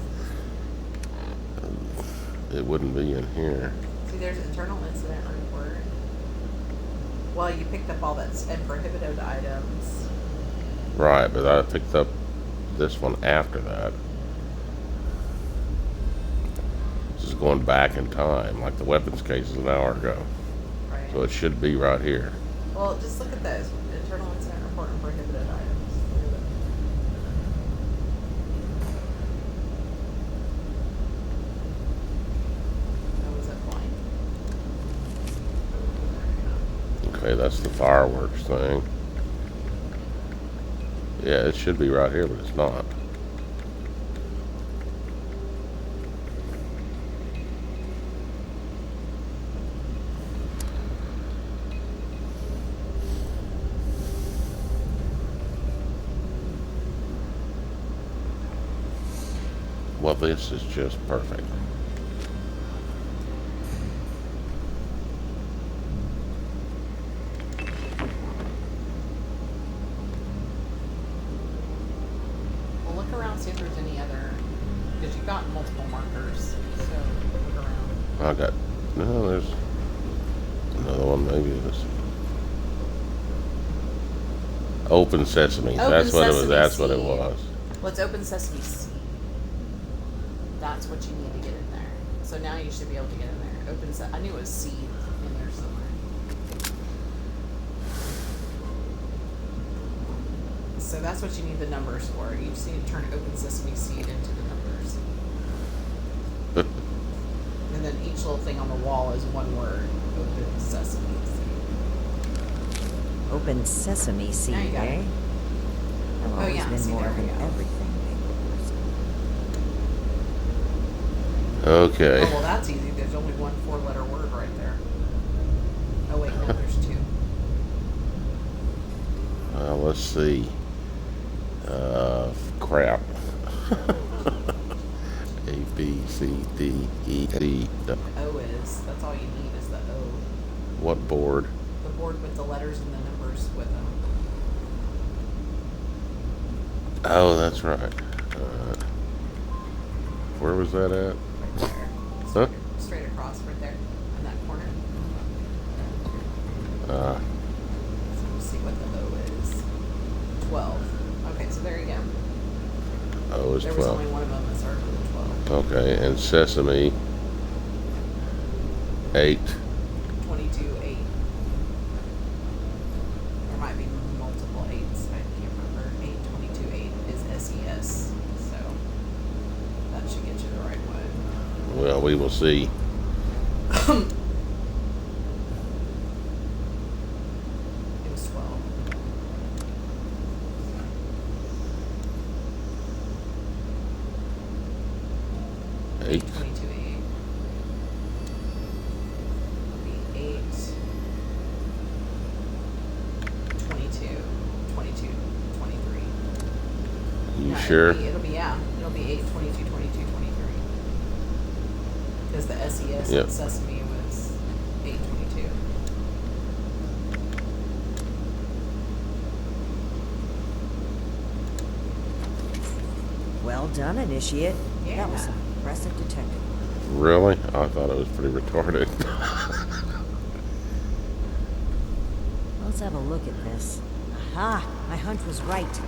it wouldn't be in here. See, there's internal incident report. Well, you picked up all that and prohibited items. Right, but I picked up this one after that. This is going back in time, like the weapons case is an hour ago. Right. So it should be right here. Well, just look at those. Internal incident report and prohibited items. Look at it. Oh, was that blind? Okay, that's the fireworks thing. Yeah, it should be right here, but it's not. Well, this is just perfect. Well, look around, see if there's any other, because you've got multiple markers. So look around. I got, no, there's another one, maybe this. Open Sesame. Open That's what it was. Sesame That's what it Seed. was. Let's open Sesame Seed. That's what you need to get in there. So now you should be able to get in there. I knew it was seed in there somewhere. So that's what you need the numbers for. You just need to turn Open Sesame Seed into the numbers. And then each little thing on the wall is one word. Open Sesame Seed. Open sesame seed, Now you got eh? it. I've Oh, always yeah, been see, more there of we an go. everything person. Okay. Oh, well, that's easy. There's only one 4-letter word right there. Oh, wait, no, there's 2. Let's see. Crap. A, B, C, D, E, D. O is. That's all you need is the O. What board? The board with the letters and the numbers with them. Oh, that's right. Where was that at? Right there. Huh? Straight across right there in that corner. Uh, So we'll see what the O is. 12. Okay, so there you go. oh, it's There was 12. only one of them that started with a 12. Okay, and Sesame, 8. 12. 822-8. There might be multiple 8s. I can't remember. 822-8 is SES. So that should get you the right way. Well, we will see. It was 12. Eight. 822-8. It'll be 8. 22, 22, 23. You No, sure? It'll be 8, 22, 22, 23. Because the SES Yep. and Sesame was 822. Well done, Initiate. Yeah. That was some impressive detective. Really? I thought it was pretty retarded. Let's have a look at this. Aha! My hunch was right.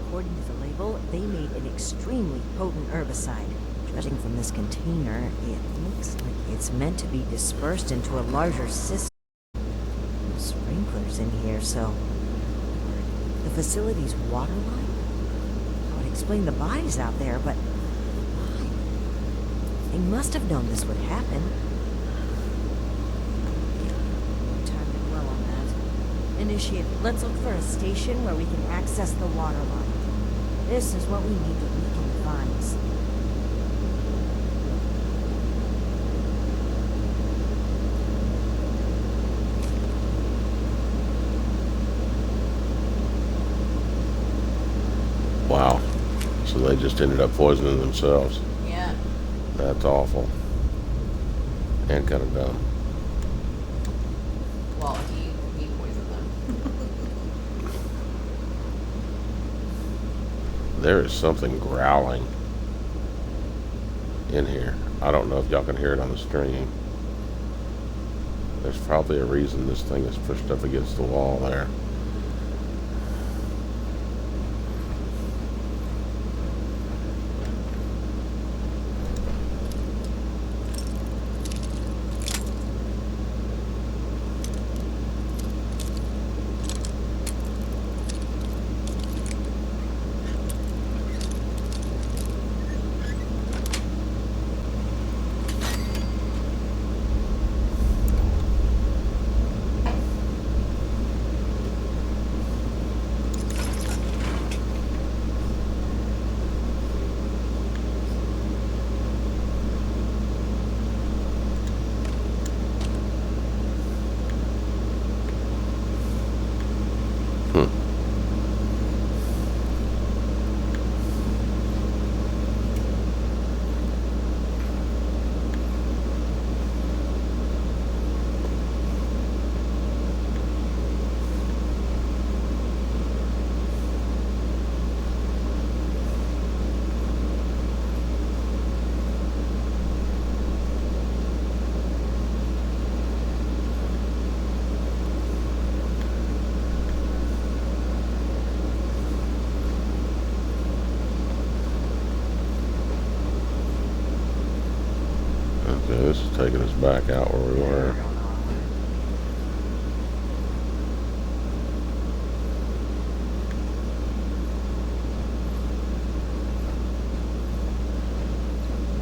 According to the label, they made an extremely potent herbicide. Judging from this container, it looks like it's meant to be dispersed into a larger system. No sprinklers in here, so... The facility's water line? That would explain the bodies out there, but... why? They must have known this would happen. No time to dwell on that. Initiate, let's look for a station where we can access the water line. This is what we need to weaken the vines. Wow. So they just ended up poisoning themselves. Yeah. That's awful. And kind of dumb. Well, he poisoned them. There is something growling in here. I don't know if y'all can hear it on the stream. There's probably a reason this thing is pushed up against the wall there. Okay, this is taking us back out where we were.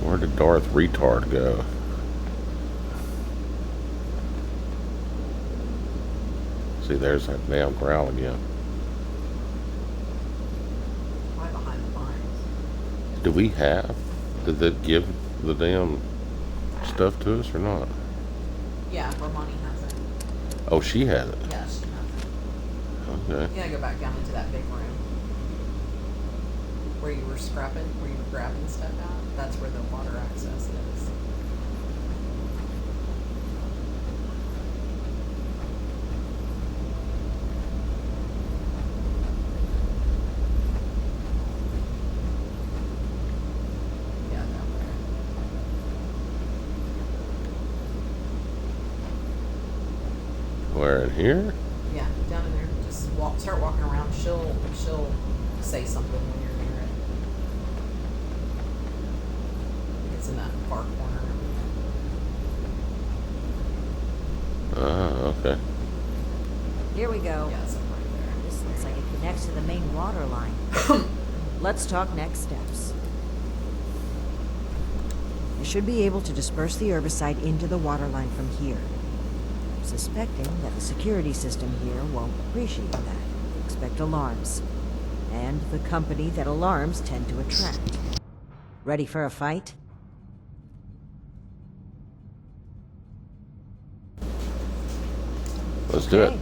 Where did Darth Retard go? See, there's that damn growl again. Right behind the vines. Do we have? Did they give the damn stuff to us or not? Yeah, Romani has it. Oh, she had it. Yeah, she has it. Okay. You gotta go back down into that big room where you were scrapping, where you were grabbing stuff out. That's where the water access is. Yeah, down there. Where, in here? Yeah, down in there. Just start walking around. She'll say something when you're near it. It's in that far corner. Okay. Here we go. Yeah, so right there. This looks like it connects to the main water line. Let's talk next steps. You should be able to disperse the herbicide into the water line from here. I'm suspecting that the security system here won't appreciate that. Expect alarms. And the company that alarms tend to attract. Ready for a fight? Let's do it.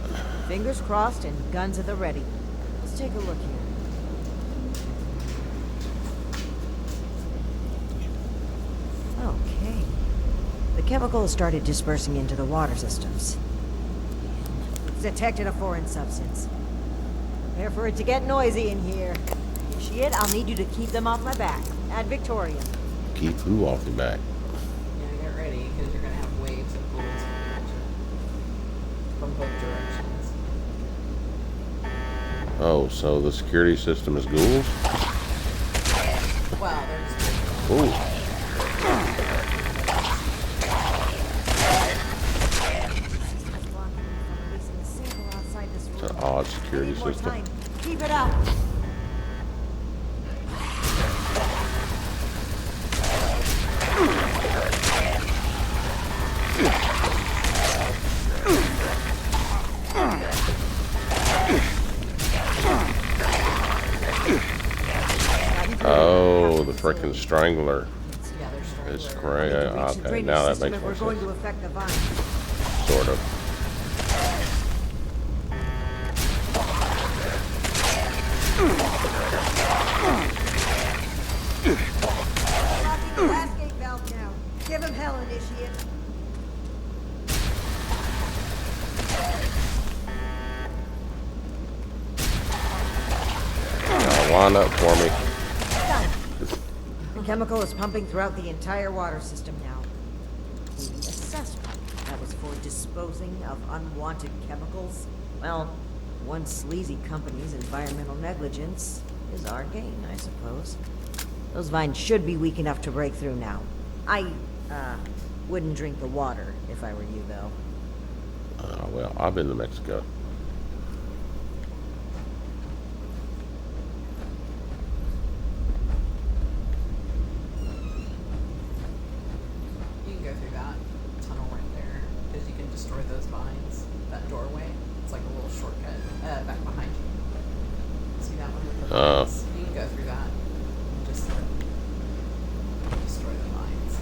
Fingers crossed and guns at the ready. Let's take a look here. Okay. The chemical has started dispersing into the water systems. It's detected a foreign substance. Prepare for it to get noisy in here. Shit, I'll need you to keep them off my back. Add Victoria. Keep who off your back? Yeah, get ready, because you're going to have waves of ghouls from both directions. Oh, so the security system is ghouls? Well, they're just... Ooh. It's an odd security system. Keep it up. Oh, the frickin' strangler. Yeah, they're strangler. It's great. Okay, now that makes more We're going sense. to affect the vine. Sort of. Locking the last gate valve now. Give him hell, initiate. Now line up for me. Done. The chemical is pumping throughout the entire water system now. The assessment that was for disposing of unwanted chemicals. Well, one sleazy company's environmental negligence is our gain, I suppose. Those vines should be weak enough to break through now. I, wouldn't drink the water if I were you, though. Well, I've been to Mexico. You can go through that tunnel right there, because you can destroy those vines. That doorway, it's like a little shortcut back behind you. See that one with the vines? You can go through that and just destroy the vines.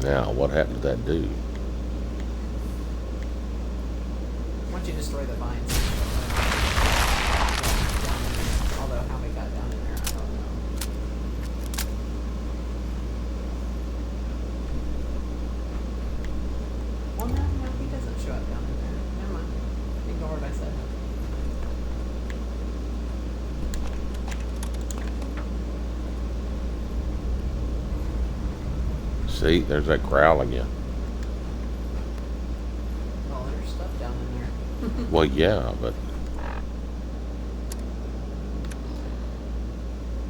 Now, what happened to that dude? Once you destroy the vines, although how we got down in there, I don't know. Well, no, he doesn't show up down in there. Never mind. Ignore what I said. See, there's that growling you. Well, there's stuff down in there. Well, yeah, but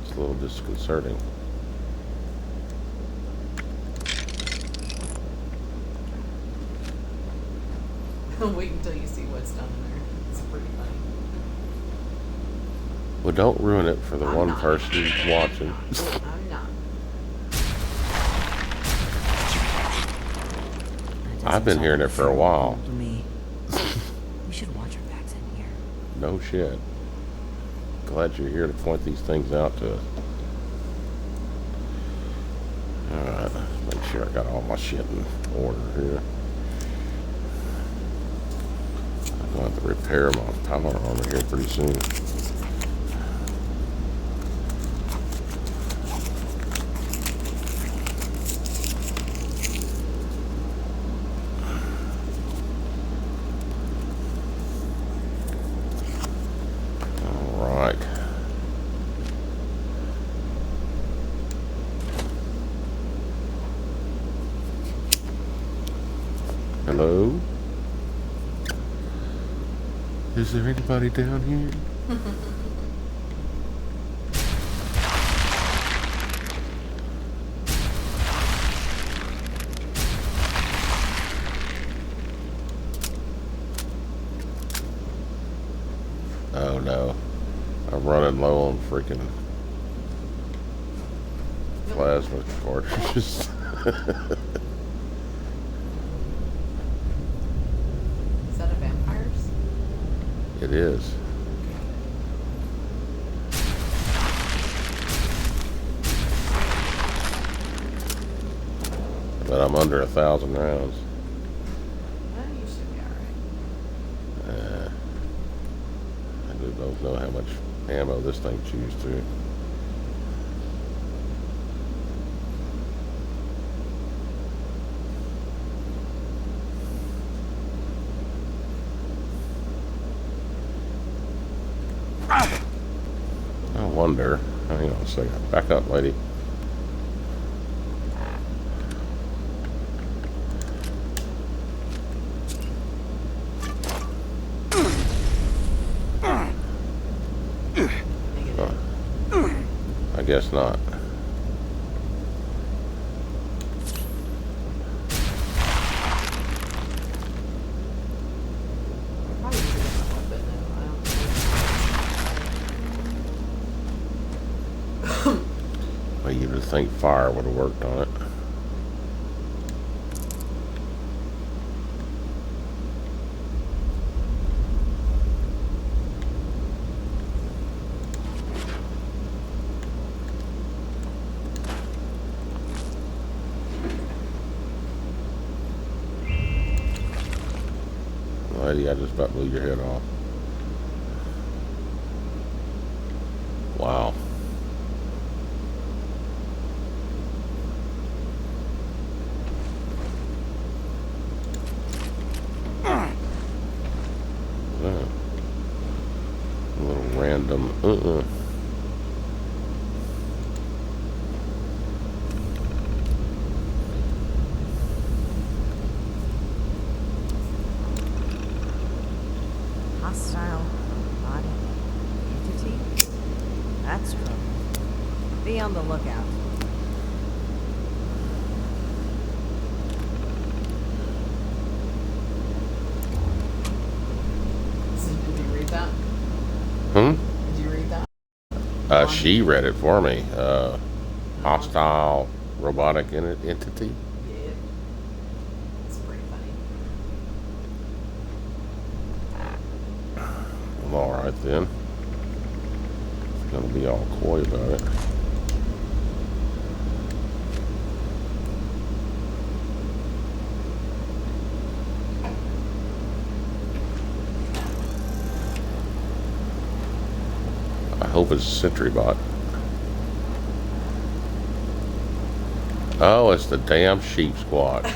it's a little disconcerting. Wait until you see what's down in there. It's pretty funny. Well, don't ruin it for the I'm one not. person watching. I'm not. I've been hearing it for a while. To me. We should watch our backs in here. No shit. Glad you're here to point these things out to us. Alright, make sure I got all my shit in order here. I'm going to have to repair my power armor here pretty soon. Alright. Hello? Is there anybody down here? Oh no. I'm running low on freaking plasma cartridges. Is that a vampires? It is. But I'm under 1,000 rounds. Well, you should be alright. I don't know how much ammo this thing chews through. I wonder. Hang on a second. Back up, lady. I guess not. Probably use a different weapon though. I don't know. Well, you'd just think fire would have worked on it. Lady, I just about blew your head off. Wow. Yeah. A little random. Hostile body entity? That's trouble. Be on the lookout. So did you read that? Hmm? Did you read that? She read it for me. Hostile robotic entity. Yeah. It's pretty funny. Well, all right then. It's gonna be all coy about it. I hope it's a sentry bot. Oh, it's the damn sheep squad.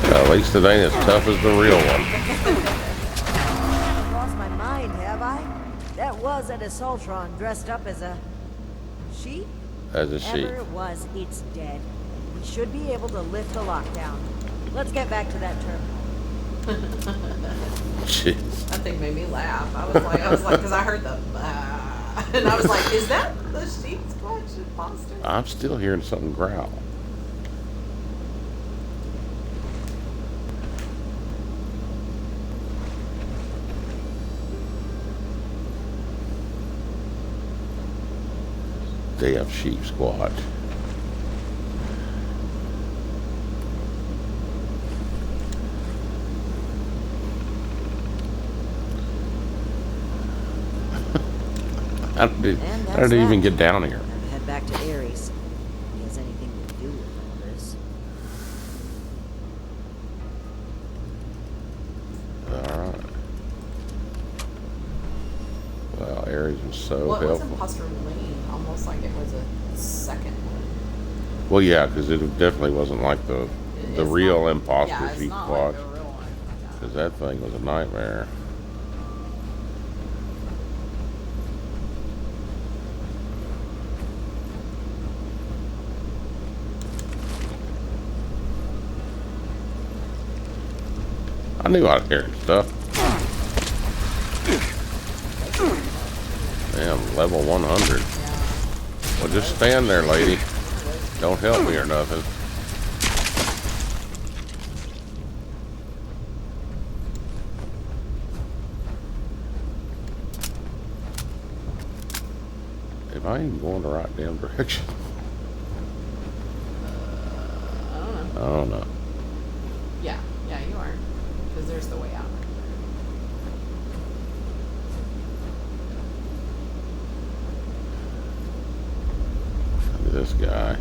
At least it ain't as tough as the real one. I've lost my mind, have I? That was a Desultron dressed up as a sheep? As a sheep. Whatever it was, it's dead. We should be able to lift the lockdown. Let's get back to that terminal. Jeez. That thing made me laugh. I was like, because I heard the and I was like, is that the sheep squad monster? I'm still hearing something growl. Damn sheep squad. I didn't even get down here. Time to head back to Ares. If he has anything to do with all this. Alright. Well, Ares was so Well, it was helpful. Imposter Lane, almost like it was a second one. Well, yeah, because it definitely wasn't like the It's real not- imposter yeah, it's she not watched. like the real one. Yeah. Because that thing was a nightmare. I knew I'd hear stuff. Damn, level 100. Well, just stand there, lady. Don't help me or nothing. Am I even going the right damn direction? I don't know. I don't know. Yeah, you are. Because there's the way out. Look at this guy.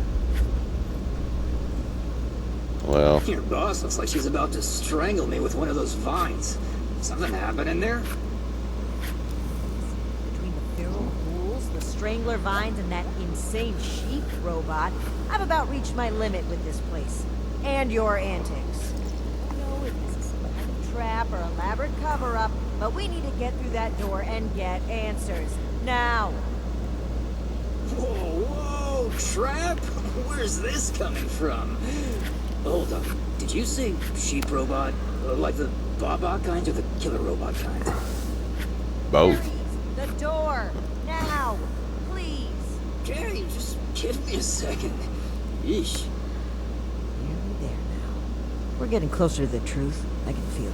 Well, Your boss looks like she's about to strangle me with one of those vines. Something happened in there? Between the feral ghouls, the strangler vines, and that insane sheep robot, I've about reached my limit with this place. And your antics. I know if this is some kind of trap or elaborate cover-up, but we need to get through that door and get answers. Now! Whoa, trap? Where's this coming from? Hold on. Did you say sheep robot? Like the Baba kind or the killer robot kind? both. The door! Now! Please! Okay, just give me a second. Yeesh. Nearly there now. We're getting closer to the truth. I can feel it.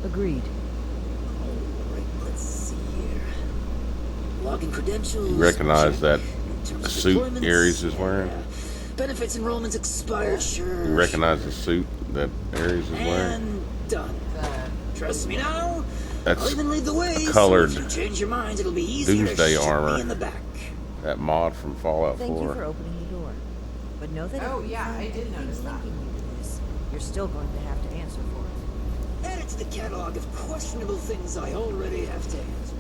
Agreed. Alright, let's see here. Login credentials. You recognize that Terms of suit deployments, Ares is wearing? yeah. Benefits enrollments expired, sure. You recognize the suit that Ares is wearing? And done. Trust me now. That's I'll even lead the way. colored So if you change your mind, it'll be easier Doomsday to shoot armor. me in the back. That mod from Fallout Thank 4. you for opening the door. But know that Oh, if we yeah, find I did anything notice that. linking you to this, you're still going to have to answer for it. Add it to the catalog of questionable things I already have to answer.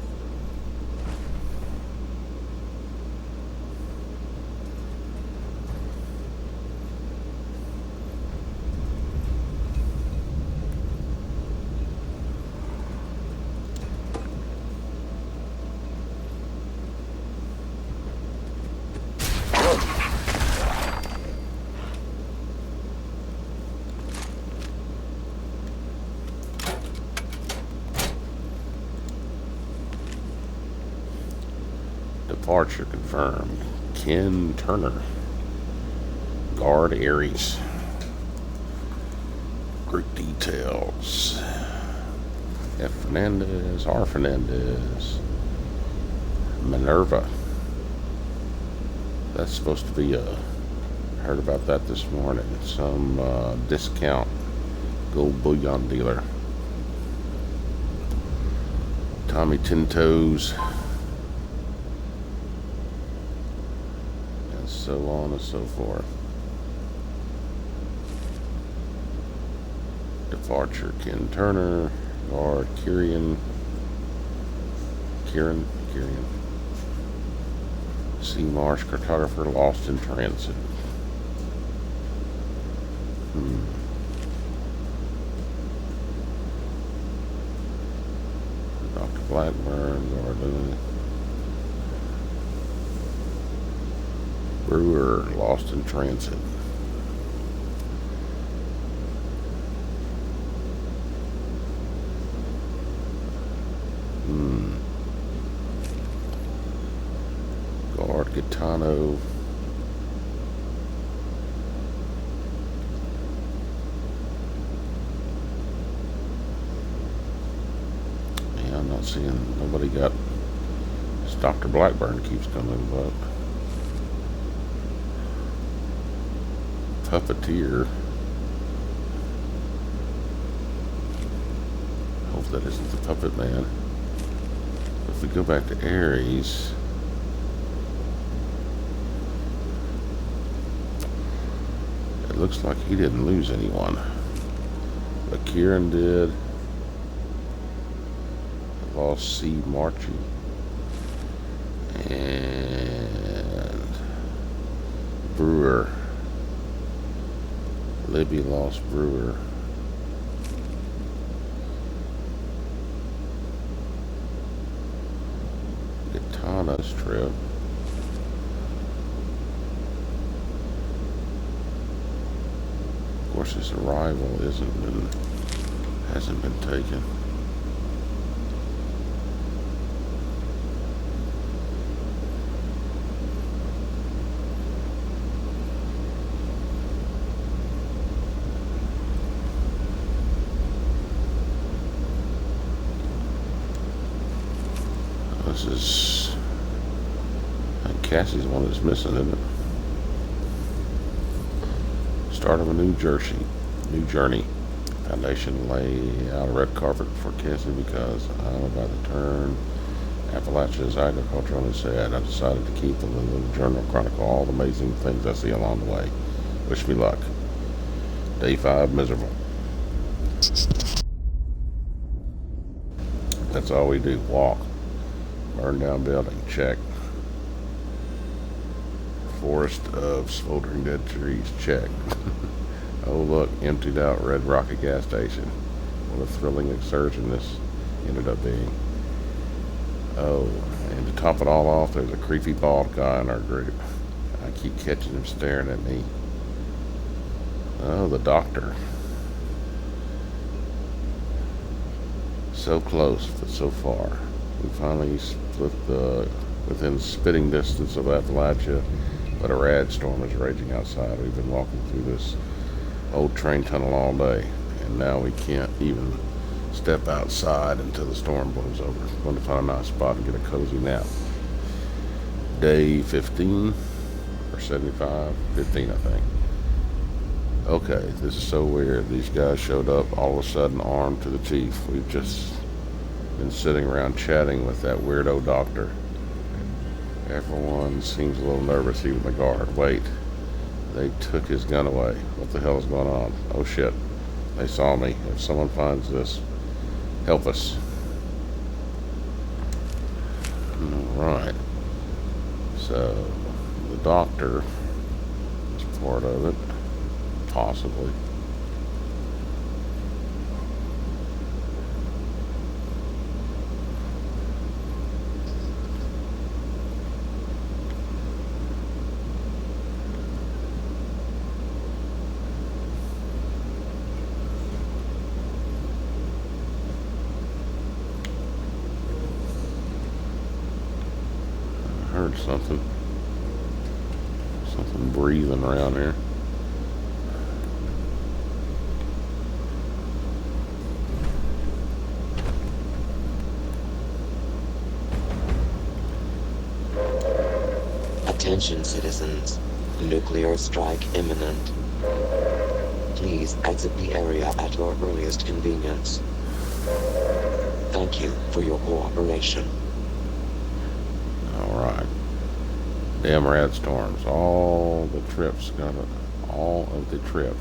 Departure confirmed. Ken Turner. Guard Ares. Group details. F. Fernandez. R. Fernandez. Minerva. That's supposed to be heard about that this morning. Some discount gold bullion dealer. Tommy Tinto's. And so on and so forth. Departure Ken Turner. Guard Kieran. Sea Marsh cartographer lost in transit. Dr. Blackburn, Guard Brewer lost in transit. Guard Gitano. Yeah, I'm not seeing nobody got. This Dr. Blackburn keeps coming up. Puppeteer. Hope that isn't the puppet man. If we go back to Ares. It looks like he didn't lose anyone. But Kieran did. lost C. Marchie. And Brewer. Libby lost Brewer. Katana's trip. Of course, his arrival hasn't been taken. This is, I think Cassie's the one that's missing, isn't it? Start of a new journey. Foundation lay out a red carpet for Cassie because I'm about to turn Appalachia's agriculture on its head. I decided to keep the little journal chronicle all the amazing things I see along the way. Wish me luck. Day 5, miserable. That's all we do. Walk. Burn down building. Check. Forest of smoldering dead trees. Check. Oh look, emptied out Red Rocket gas station. What a thrilling excursion this ended up being. Oh, and to top it all off, there's a creepy bald guy in our group. I keep catching him staring at me. Oh, the doctor. So close, but so far. We finally split within spitting distance of Appalachia, but a rad storm is raging outside. We've been walking through this old train tunnel all day, and now we can't even step outside until the storm blows over. I'm going to find a nice spot and get a cozy nap. Day 15 or 75, 15 I think. Okay, this is so weird. These guys showed up all of a sudden armed to the teeth. We've just been sitting around chatting with that weirdo doctor. Everyone seems a little nervous, even the guard. Wait, they took his gun away. What the hell is going on? Oh shit, they saw me. If someone finds this, help us. Alright, so the doctor is part of it, possibly. Heard something breathing around here. Attention citizens, nuclear strike imminent. Please exit the area at your earliest convenience. Thank you for your cooperation. Alright. Damn rad storms. All of the trips,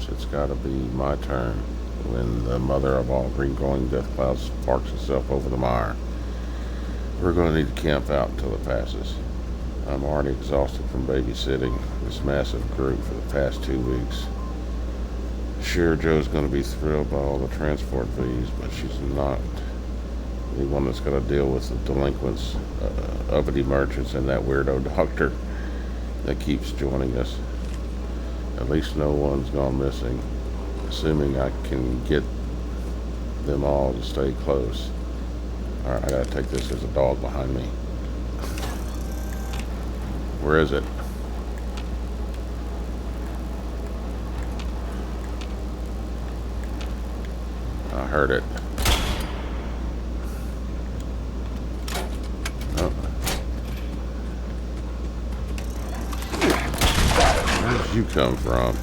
it's gotta be my turn when the mother of all green glowing death clouds parks itself over the mire. We're gonna need to camp out until it passes. I'm already exhausted from babysitting this massive group for the past 2 weeks. Sure, Joe's gonna be thrilled by all the transport fees, but she's not the one that's got to deal with the delinquents, uppity merchants, and that weirdo doctor that keeps joining us. At least no one's gone missing, assuming I can get them all to stay close. Alright, I gotta take this. There's a dog behind me. Where is it? I heard it. Where did you come from?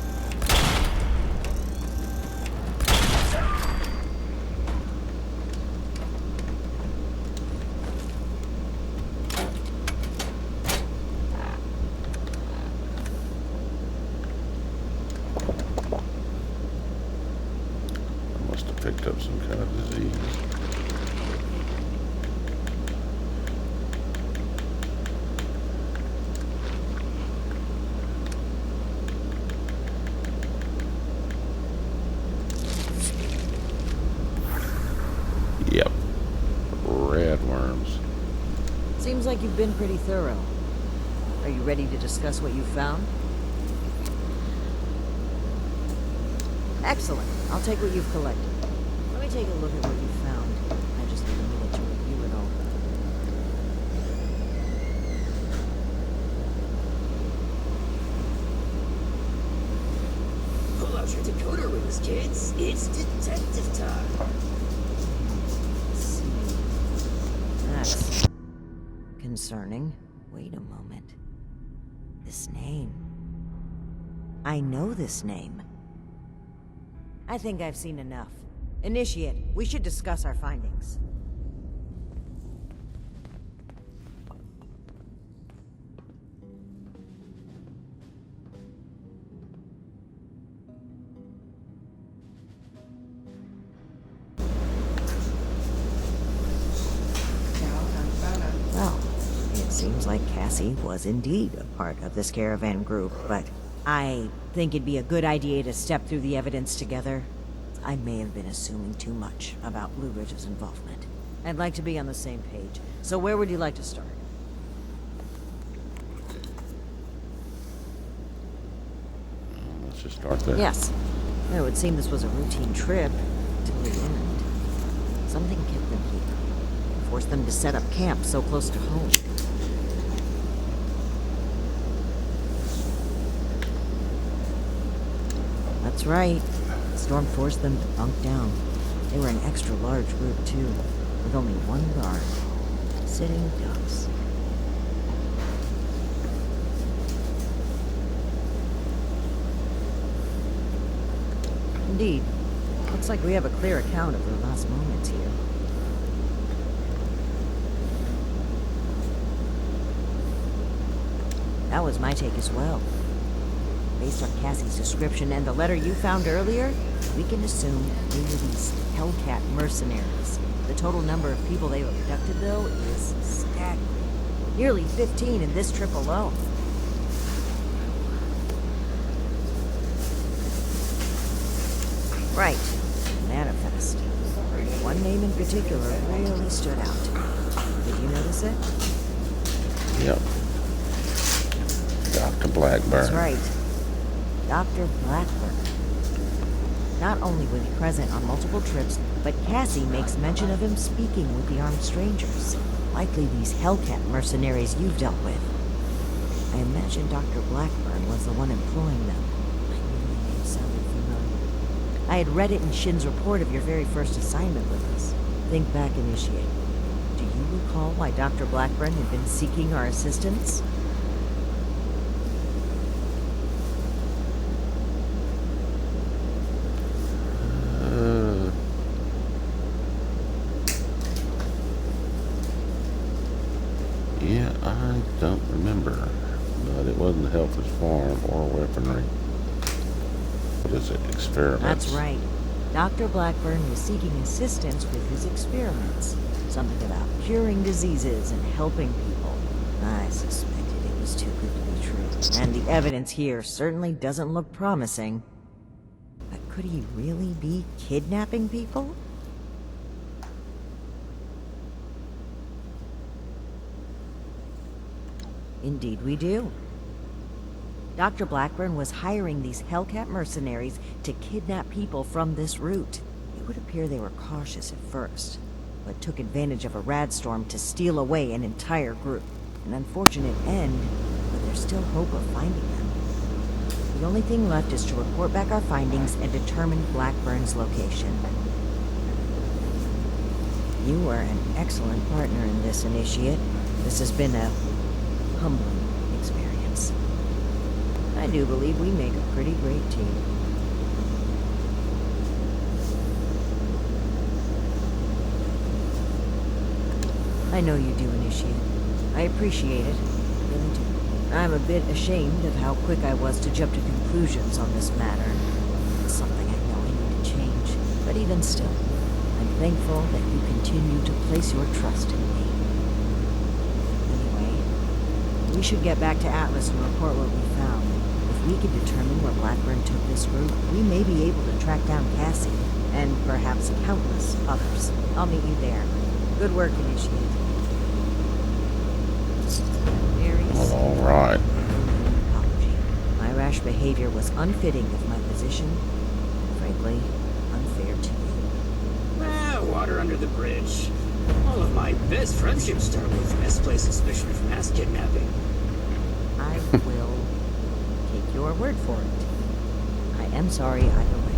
I must have picked up some kind of disease. Seems like you've been pretty thorough. Are you ready to discuss what you found? Excellent. I'll take what you've collected. Let me take a look at what you found. I just need a minute to review it all. Pull out your decoder rings, kids. It's detective time. Let's see. That's concerning. Wait a moment. This name. I know this name. I think I've seen enough. Initiate, we should discuss our findings. Well, it seems like Cassie was indeed a part of this caravan group, but I think it'd be a good idea to step through the evidence together. I may have been assuming too much about Blue Ridge's involvement. I'd like to be on the same page. So where would you like to start? Let's just start there. Yes. It would seem this was a routine trip till the end. Something kept them here. Forced them to set up camp so close to home. That's right. The storm forced them to bunk down. They were an extra large group, too, with only one guard. Sitting ducks. Indeed. Looks like we have a clear account of their last moments here. That was my take as well. Based on Cassie's description and the letter you found earlier, we can assume they were these Hellcat mercenaries. The total number of people they've abducted, though, is staggering. Nearly 15 in this trip alone. Right. Manifest. One name in particular really stood out. Did you notice it? Yep. Dr. Blackburn. That's right. Dr. Blackburn. Not only was he present on multiple trips, but Cassie makes mention of him speaking with the armed strangers. Likely these Hellcat mercenaries you've dealt with. I imagine Dr. Blackburn was the one employing them. I knew the name sounded familiar. I had read it in Shin's report of your very first assignment with us. Think back, Initiate. Do you recall why Dr. Blackburn had been seeking our assistance? Yeah, I don't remember, but it wasn't help his farm or weaponry. What is it? Experiments. That's right. Dr. Blackburn was seeking assistance with his experiments. Something about curing diseases and helping people. I suspected it was too good to be true. And the evidence here certainly doesn't look promising. But could he really be kidnapping people? Indeed we do. Dr. Blackburn was hiring these Hellcat mercenaries to kidnap people from this route. It would appear they were cautious at first, but took advantage of a radstorm to steal away an entire group. An unfortunate end, but there's still hope of finding them. The only thing left is to report back our findings and determine Blackburn's location. You were an excellent partner in this, Initiate. This has been a humbling experience. I do believe we make a pretty great team. I know you do, Initiate. I appreciate it. I really do. I'm a bit ashamed of how quick I was to jump to conclusions on this matter. It's something I know I need to change. But even still, I'm thankful that you continue to place your trust in me. Anyway, we should get back to Atlas and report what we found. If we can determine where Blackburn took this route, we may be able to track down Cassie, and perhaps countless others. I'll meet you there. Good work, Initiate. Very Well, simple. all right. Apology. My rash behavior was unfitting of my position, and frankly, unfair to you. Water under the bridge. All of my best friendships start with misplaced suspicion of mass kidnapping. I will take your word for it. I am sorry either way.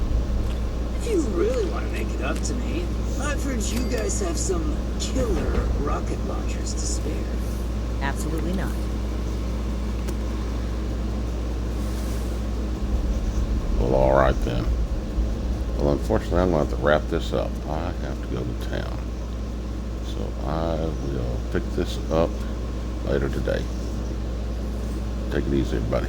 If you really want to make it up to me, I've heard you guys have some killer rocket launchers to spare. Absolutely not. Well, all right then. Well, unfortunately, I'm going to have to wrap this up. I have to go to town. So I will pick this up later today. Take it easy, everybody.